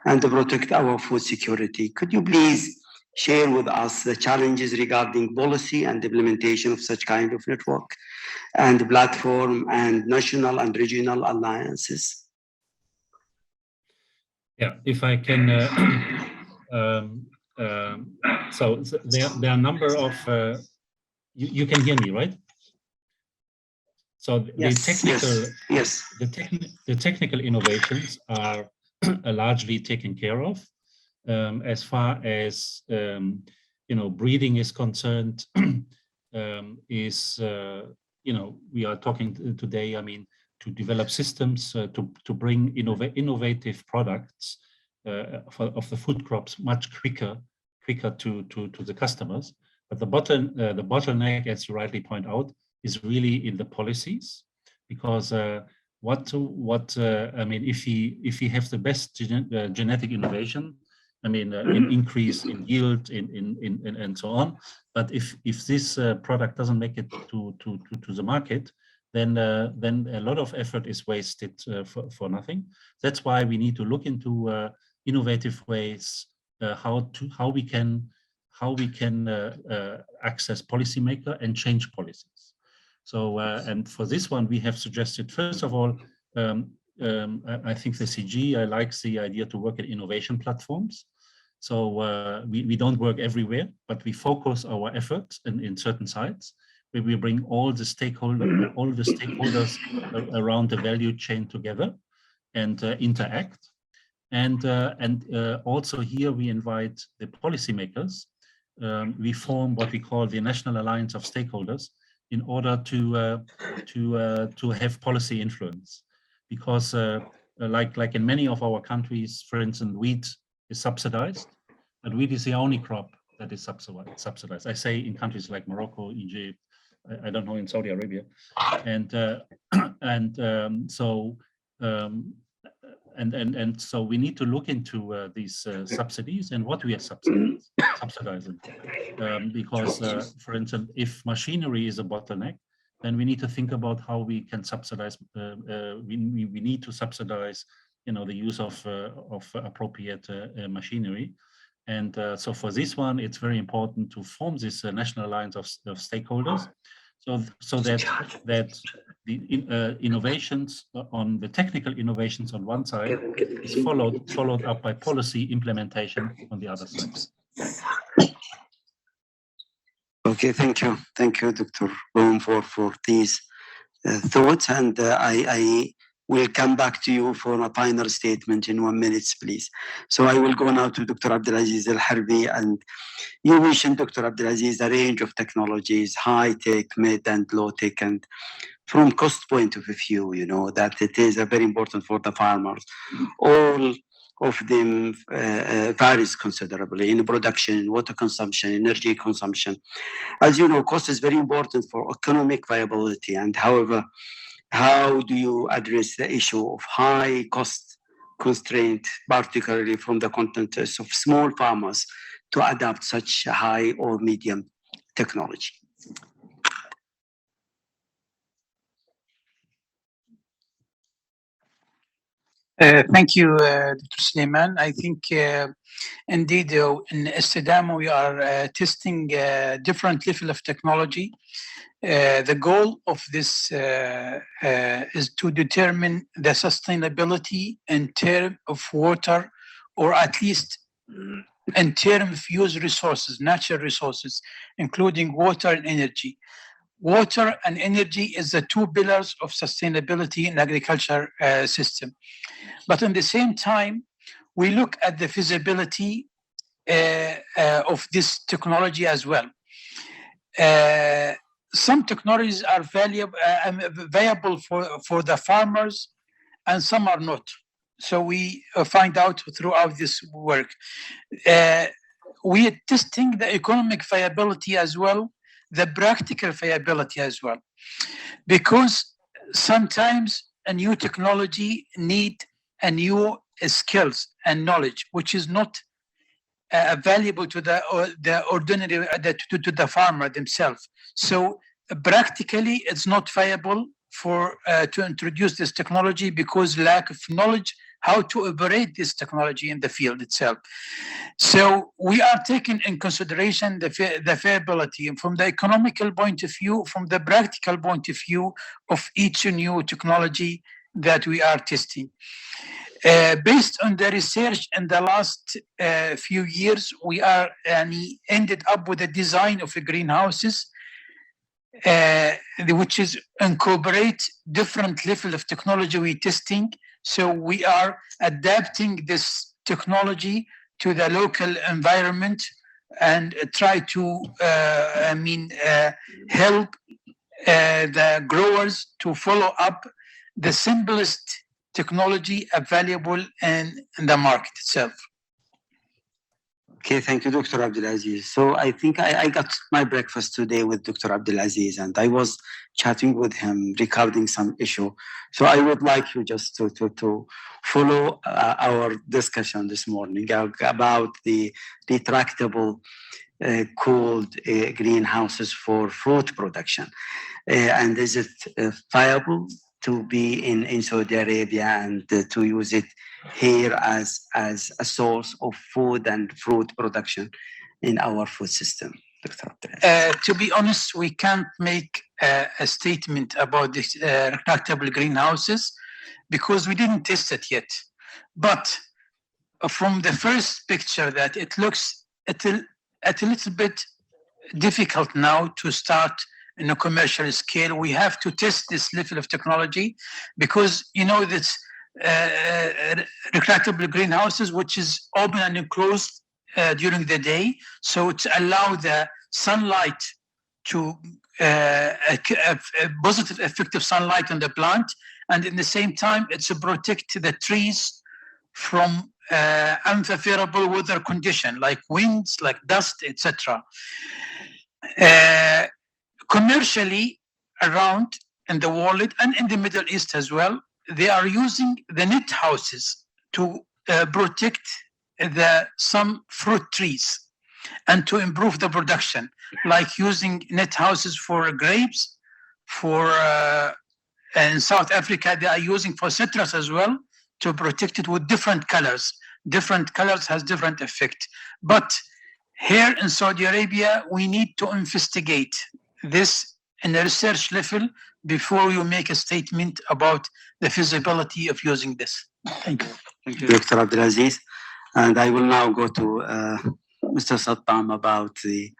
and to protect our food security. Could you please share with us the challenges regarding policy and implementation of such kind of network and platform and national and regional alliances? Yeah, if I can, so there are a number of, you can hear me, right? So yes, the technical innovations are largely taken care of. As far as breeding is concerned, we are talking today. I mean, to develop systems to bring innovative products of the food crops much quicker to the customers. But the bottleneck, as you rightly point out, is really in the policies, because I mean, if we have the best genetic innovation, I mean, an increase in yield and so on. But if this product doesn't make it to the market, then a lot of effort is wasted for nothing. That's why we need to look into innovative ways how we can access policymaker and change policies. So and for this one, we have suggested, first of all, I think the CG, I like the idea to work at innovation platforms. So we don't work everywhere, but we focus our efforts in certain sites where we bring all the stakeholders around the value chain together and interact. And also here we invite the policymakers. We form what we call the National Alliance of Stakeholders in order to have policy influence, because like in many of our countries, for instance, wheat is subsidized, but wheat is the only crop that is subsidized. I say in countries like Morocco, Egypt, I don't know, in Saudi Arabia, and so we need to look into these subsidies and what we are subsidizing, because for instance, if machinery is a bottleneck, then we need to think about how we can subsidize. We need to subsidize, the use of appropriate machinery. And so for this one, it's very important to form this National Alliance of stakeholders, so that the innovations on the technical innovations on one side is followed up by policy implementation on the other side. Okay, thank you, Dr. Baum, for these thoughts, and I will come back to you for a final statement in 1 minute, please. So I will go now to Dr. Abdulaziz Al-Harbi, and you mentioned, Dr. Abdulaziz, a range of technologies, high tech, mid and low tech, and from cost point of view, that it is very important for the farmers. All of them varies considerably in production, water consumption, energy consumption. As you know, cost is very important for economic viability, and however, how do you address the issue of high cost constraint, particularly from the context of small farmers, to adapt such high or medium technology? Thank you, Dr. Suliman. I think indeed in Estidamah we are testing different level of technology. The goal of this is to determine the sustainability in terms of water, or at least in terms of used resources, natural resources, including water and energy. Water and energy is the two pillars of sustainability in agriculture system. But at the same time, we look at the feasibility of this technology as well. Some technologies are viable for the farmers, and some are not. So we find out throughout this work. We are testing the economic viability as well, the practical viability as well, because sometimes a new technology need a new skills and knowledge, which is not valuable to the ordinary to the farmer themselves. So practically, it's not viable for to introduce this technology because lack of knowledge how to operate this technology in the field itself. So we are taking in consideration the viability from the economical point of view, from the practical point of view of each new technology that we are testing. Based on the research in the last few years, we are ended up with a design of greenhouses, which is incorporate different level of technology we're testing. So we are adapting this technology to the local environment and try to, help the growers to follow up the simplest technology available in the market itself. Okay, thank you, Dr. Abdulaziz. So I think I got my breakfast today with Dr. Abdulaziz, and I was chatting with him regarding some issue. So I would like you just to follow our discussion this morning about the retractable cooled greenhouses for fruit production. And is it viable to be in Saudi Arabia and to use it here as a source of food and fruit production in our food system, Dr. Abdulaziz? To be honest, we can't make a statement about this retractable greenhouses because we didn't test it yet. But from the first picture, that it looks a little bit difficult now to start in a commercial scale, we have to test this level of technology, because you know this retractable greenhouses, which is open and enclosed during the day, so to allow the sunlight to a positive effective sunlight on the plant, and in the same time it's to protect the trees from unfavorable weather condition like winds, like dust, etc. Commercially around in the world and in the Middle East as well, they are using the net houses to protect some fruit trees and to improve the production, like using net houses for grapes, for in South Africa they are using for citrus as well, to protect it with different colors. Different colors has different effect. But here in Saudi Arabia, we need to investigate this in a research level before you make a statement about the feasibility of using this. Thank you. Thank you, Dr. Abdulaziz. And I will now go to Mr. Sattam about the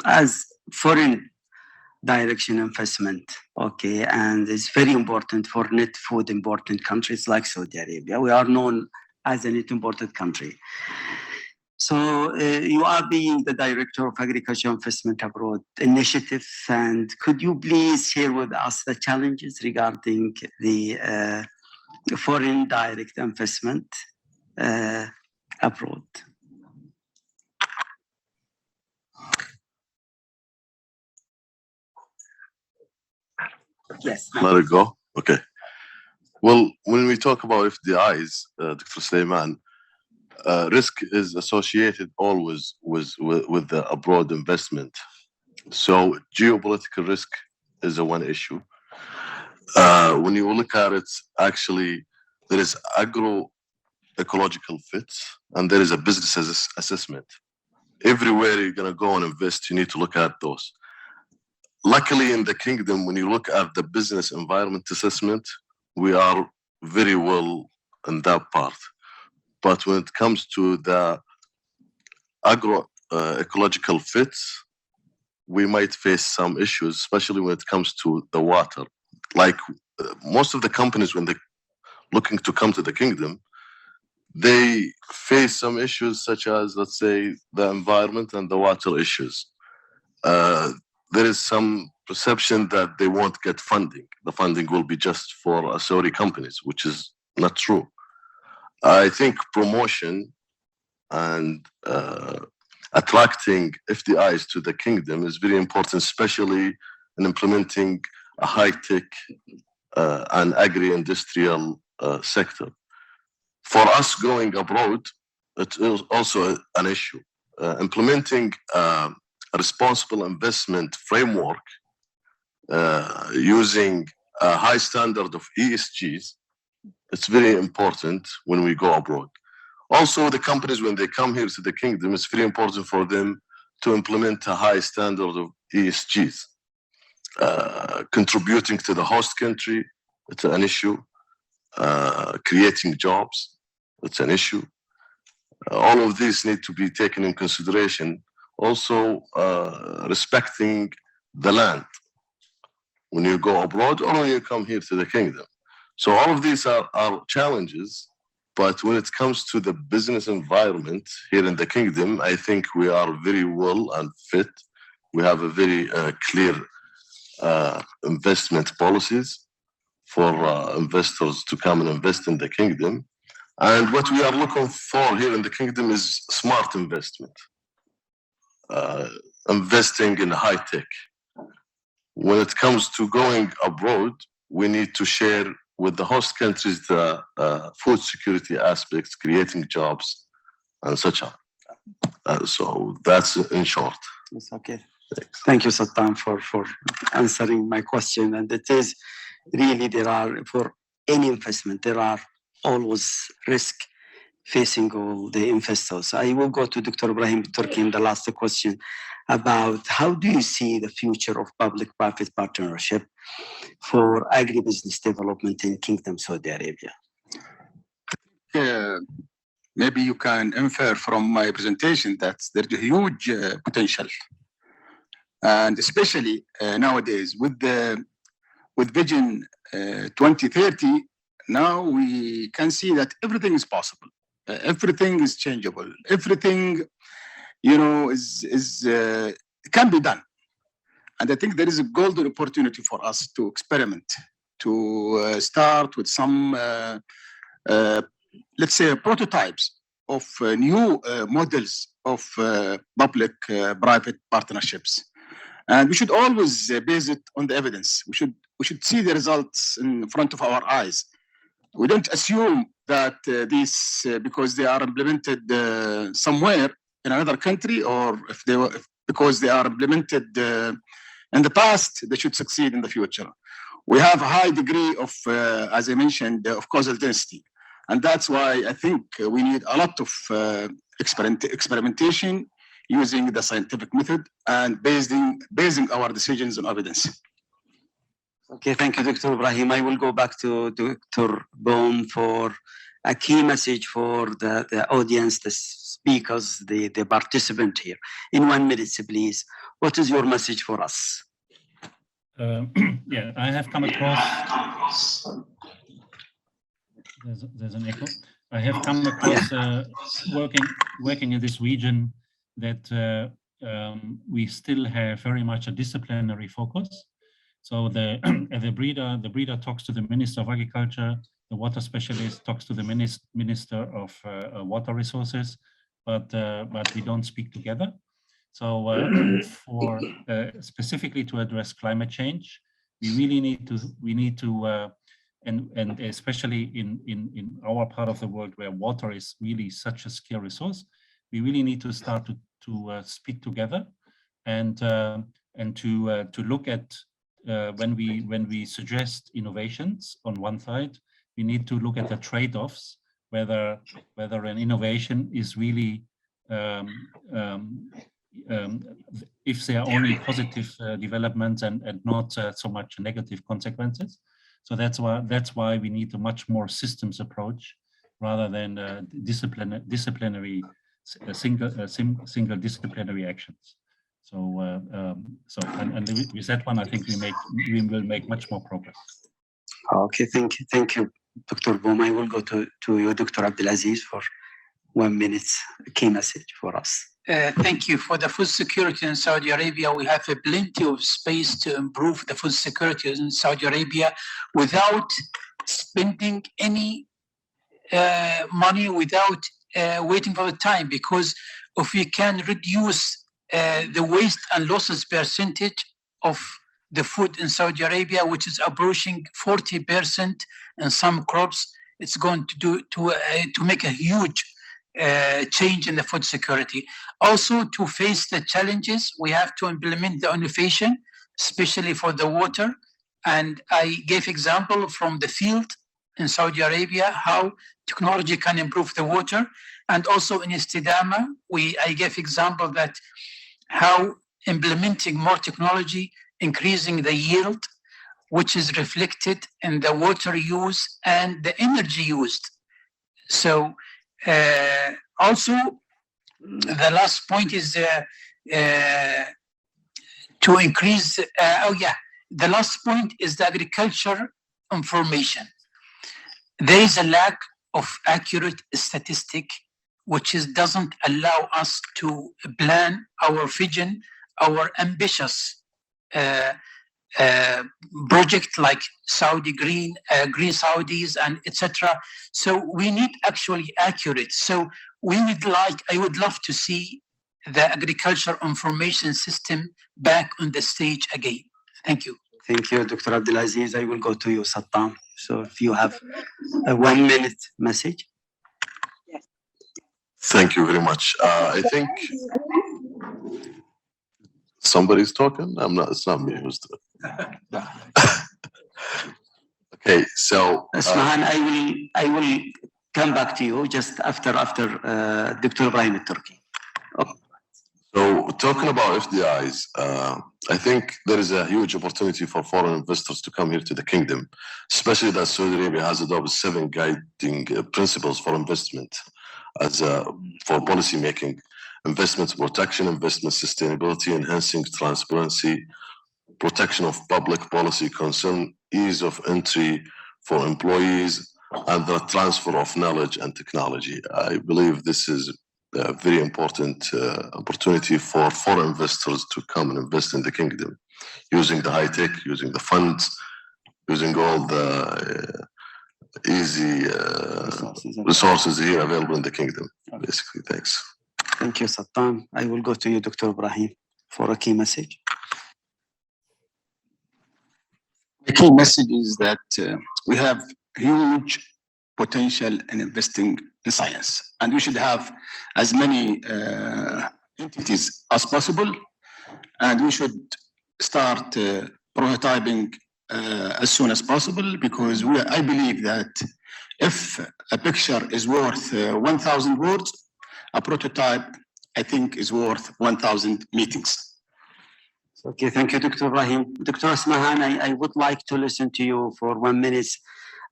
as foreign direction investment. Okay, and it's very important for net food important countries like Saudi Arabia. We are known as a net important country. So you are being the Director of Agriculture Investment Abroad Initiative, and could you please share with us the challenges regarding the foreign direct investment abroad? Yes. Let it go. Okay. Well, when we talk about FDIs, Dr. Suliman, risk is associated always with the abroad investment. So geopolitical risk is one issue. When you look at it, actually, there is agro-ecological fits and there is a business assessment. Everywhere you're going to go and invest, you need to look at those. Luckily, in the kingdom, when you look at the business environment assessment, we are very well in that part. But when it comes to the agro-ecological fits, we might face some issues, especially when it comes to the water. Like most of the companies, when they're looking to come to the kingdom, they face some issues such as, let's say, the environment and the water issues. There is some perception that they won't get funding. The funding will be just for Saudi companies, which is not true. I think promotion and attracting FDIs to the kingdom is very important, especially in implementing a high-tech and agri-industrial sector. For us going abroad, it is also an issue. Implementing a responsible investment framework using a high standard of ESGs, it's very important when we go abroad. Also, the companies, when they come here to the kingdom, it's very important for them to implement a high standard of ESGs. Contributing to the host country, it's an issue. Creating jobs, it's an issue. All of these need to be taken in consideration. Also, respecting the land when you go abroad or when you come here to the kingdom. So all of these are challenges, but when it comes to the business environment here in the kingdom, I think we are very well and fit. We have a very clear investment policies for investors to come and invest in the kingdom. And what we are looking for here in the kingdom is smart investment. Investing in high tech. When it comes to going abroad, we need to share with the host countries the food security aspects, creating jobs, and such on. So that's in short. Yes, okay. Thanks. Thank you, Sattam, for answering my question. And it is really, there are, for any investment, there are always risk facing all the investors. I will go to Dr. Ibrahim Al-Turki in the last question about how do you see the future of public-private partnership for agribusiness development in Kingdom Saudi Arabia? Maybe you can infer from my presentation that there's a huge potential And especially nowadays with Vision 2030, now we can see that everything is possible. Everything is changeable. Everything, can be done. And I think there is a golden opportunity for us to experiment, to start with some, let's say, prototypes of new models of public-private partnerships. And we should always base it on the evidence. We should see the results in front of our eyes. We don't assume that these, because they are implemented somewhere in another country, or because they are implemented in the past, they should succeed in the future. We have a high degree of, as I mentioned, of causal density. And that's why I think we need a lot of experimentation using the scientific method and basing our decisions on evidence. Okay, thank you, Dr. Ibrahim. I will go back to Dr. Baum for a key message for the audience, the speakers, the participant here. In 1 minute, please. What is your message for us? Yeah, I have come across. There's an echo. I have come across working in this region that we still have very much a disciplinary focus. So the breeder talks to the Minister of Agriculture, the water specialist talks to the Minister of Water Resources, but we don't speak together. So for specifically to address climate change, we really need to and especially in our part of the world where water is really such a scarce resource, we really need to start to speak together and to look at when we suggest innovations on one side, we need to look at the trade-offs, whether an innovation is really if there are only positive developments and not so much negative consequences. So that's why we need a much more systems approach rather than disciplinary single disciplinary actions. So and with that one, I think we will make much more progress. Okay, thank you, Dr. Baum. I will go to you, Dr. Abdulaziz, for 1 minute key message for us. Thank you. For the food security in Saudi Arabia, we have plenty of space to improve the food security in Saudi Arabia without spending any money, without waiting for the time, because if we can reduce the waste and losses percentage of the food in Saudi Arabia, which is approaching 40% in some crops, it's going to make a huge change in the food security. Also, to face the challenges, we have to implement the innovation, especially for the water. And I gave example from the field in Saudi Arabia, how technology can improve the water. And also in Estidamah, I gave example that how implementing more technology, increasing the yield, which is reflected in the water use and the energy used. So also, the last point is to increase, the last point is the agriculture information. There is a lack of accurate statistic, which doesn't allow us to plan our vision, our ambitious project like Saudi Green Saudis and etc. So we need actually accurate. So I would love to see the agriculture information system back on the stage again. Thank you. Thank you, Dr. Abdulaziz. I will go to you, Sattam. So if you have a 1 minute message. Thank you very much. I think somebody's talking. It's not me who's doing. Okay, so Ismahane, I will come back to you just after Dr. Ibrahim Al-Turki. Okay. So talking about FDIs, I think there is a huge opportunity for foreign investors to come here to the kingdom, especially that Saudi Arabia has adopted 7 guiding principles for investment for policy making. investment protection, investment sustainability, enhancing transparency, protection of public policy concern, ease of entry for employees, and the transfer of knowledge and technology. I believe this is a very important opportunity for foreign investors to come and invest in the kingdom, using the high tech, using the funds, using all the easy resources here available in the kingdom. Basically, thanks. Thank you, Sattam. I will go to you, Dr. Ibrahim, for a key message. The key message is that we have huge potential in investing in science, and we should have as many entities as possible, and we should start prototyping as soon as possible, because I believe that if a picture is worth 1,000 words, a prototype, I think, is worth 1,000 meetings. Okay, thank you, Dr. Ibrahim. Dr. Ismahane, I would like to listen to you for 1 minute.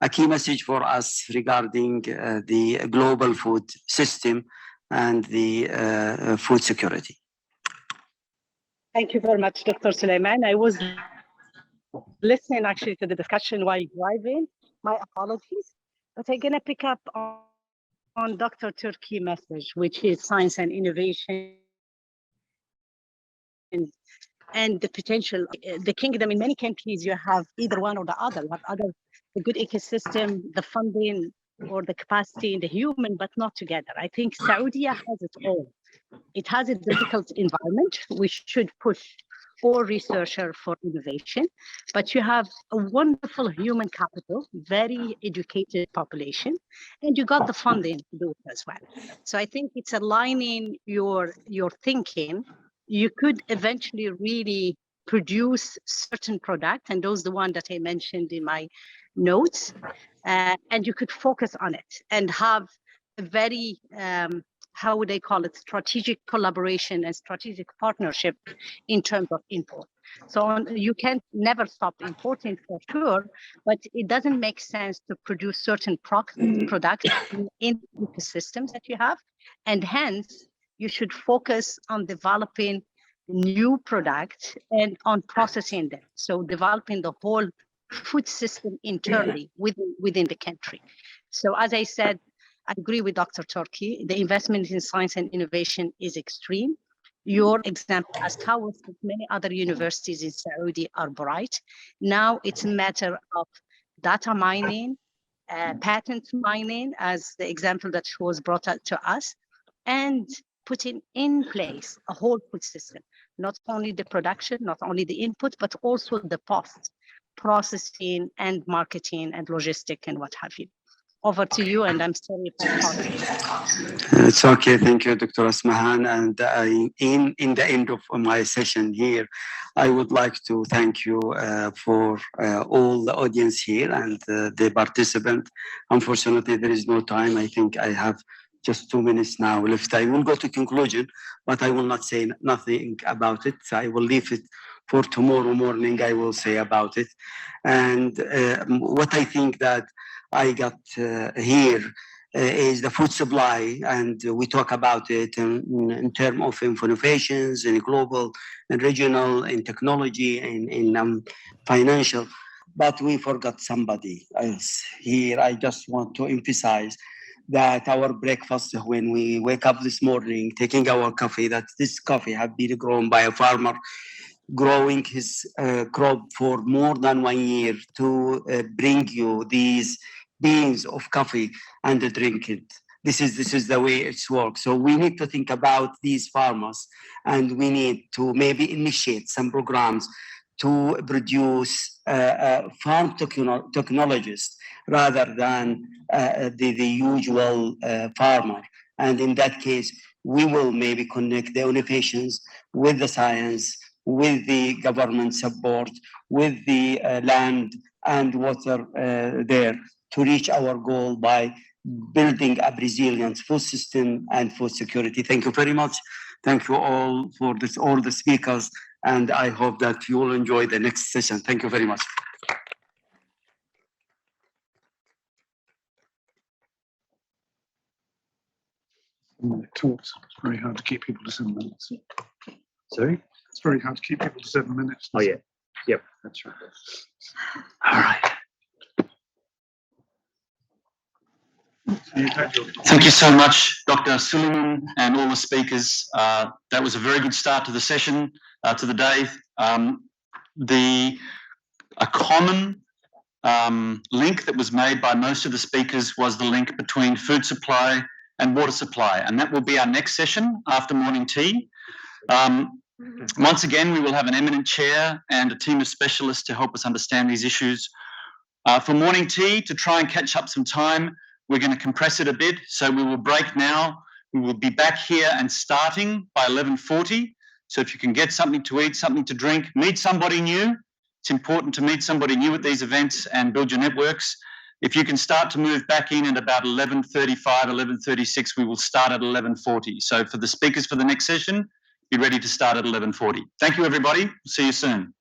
A key message for us regarding the global food system and the food security. Thank you very much, Dr. Suliman. I was listening actually to the discussion while driving. My apologies, but I'm going to pick up on Dr. Turki message, which is science and innovation and the potential. The kingdom, in many countries, you have either one or the other. You have the good ecosystem, the funding, or the capacity in the human, but not together. I think Saudi has it all. It has a difficult environment. We should push all researchers for innovation, but you have a wonderful human capital, very educated population, and you got the funding to do it as well. So I think it's aligning your thinking. You could eventually really produce certain product, and those are the one that I mentioned in my notes, and you could focus on it and have a very how would they call it, strategic collaboration and strategic partnership in terms of import. So you can never stop importing for sure, but it doesn't make sense to produce certain products in ecosystems that you have, and hence you should focus on developing new products and on processing them. So developing the whole food system internally within the country. So as I said, I agree with Dr. Turki. The investment in science and innovation is extreme. Your example as KAUST, many other universities in Saudi are bright. Now it's a matter of data mining, patent mining, as the example that was brought up to us, and putting in place a whole food system, not only the production, not only the input, but also the post processing and marketing and logistic and what have you. Over to you, and I'm sorry if I paused. It's okay, thank you, Dr. Ismahane. And in the end of my session here, I would like to thank you for all the audience here and the participant. Unfortunately, there is no time. I think I have just 2 minutes now left. I will go to conclusion, but I will not say nothing about it. So I will leave it for tomorrow morning. I will say about it. And what I think that I got here is the food supply, and we talk about it in terms of innovations in global and regional, in technology, in financial, but we forgot somebody else. Here, I just want to emphasize that our breakfast, when we wake up this morning, taking our coffee, that this coffee have been grown by a farmer, growing his crop for more than 1 year to bring you these beans of coffee and drink it. This is the way it's works. So we need to think about these farmers, and we need to maybe initiate some programs to produce farm technologists rather than the usual farmer. And in that case, we will maybe connect the innovations with the science, with the government support, with the land and water there, to reach our goal by building a resilient food system and food security. Thank you very much. Thank you all for this, all the speakers, and I hope that you will enjoy the next session. Thank you very much. Talks. It's very hard to keep people to 7 minutes. Sorry? It's very hard to keep people to 7 minutes. Oh, yeah. Yep. That's right. All right. Thank you so much, Dr. Suliman and all the speakers. That was a very good start to the session, to the day. A common link that was made by most of the speakers was the link between food supply and water supply, and that will be our next session after morning tea. Once again, we will have an eminent chair and a team of specialists to help us understand these issues. For morning tea, to try and catch up some time, we're going to compress it a bit, so we will break now. We will be back here and starting by 11:40. So if you can get something to eat, something to drink, meet somebody new. It's important to meet somebody new at these events and build your networks. If you can start to move back in at about 11:35, 11:36, we will start at 11:40. So for the speakers for the next session, be ready to start at 11:40. Thank you, everybody. See you soon.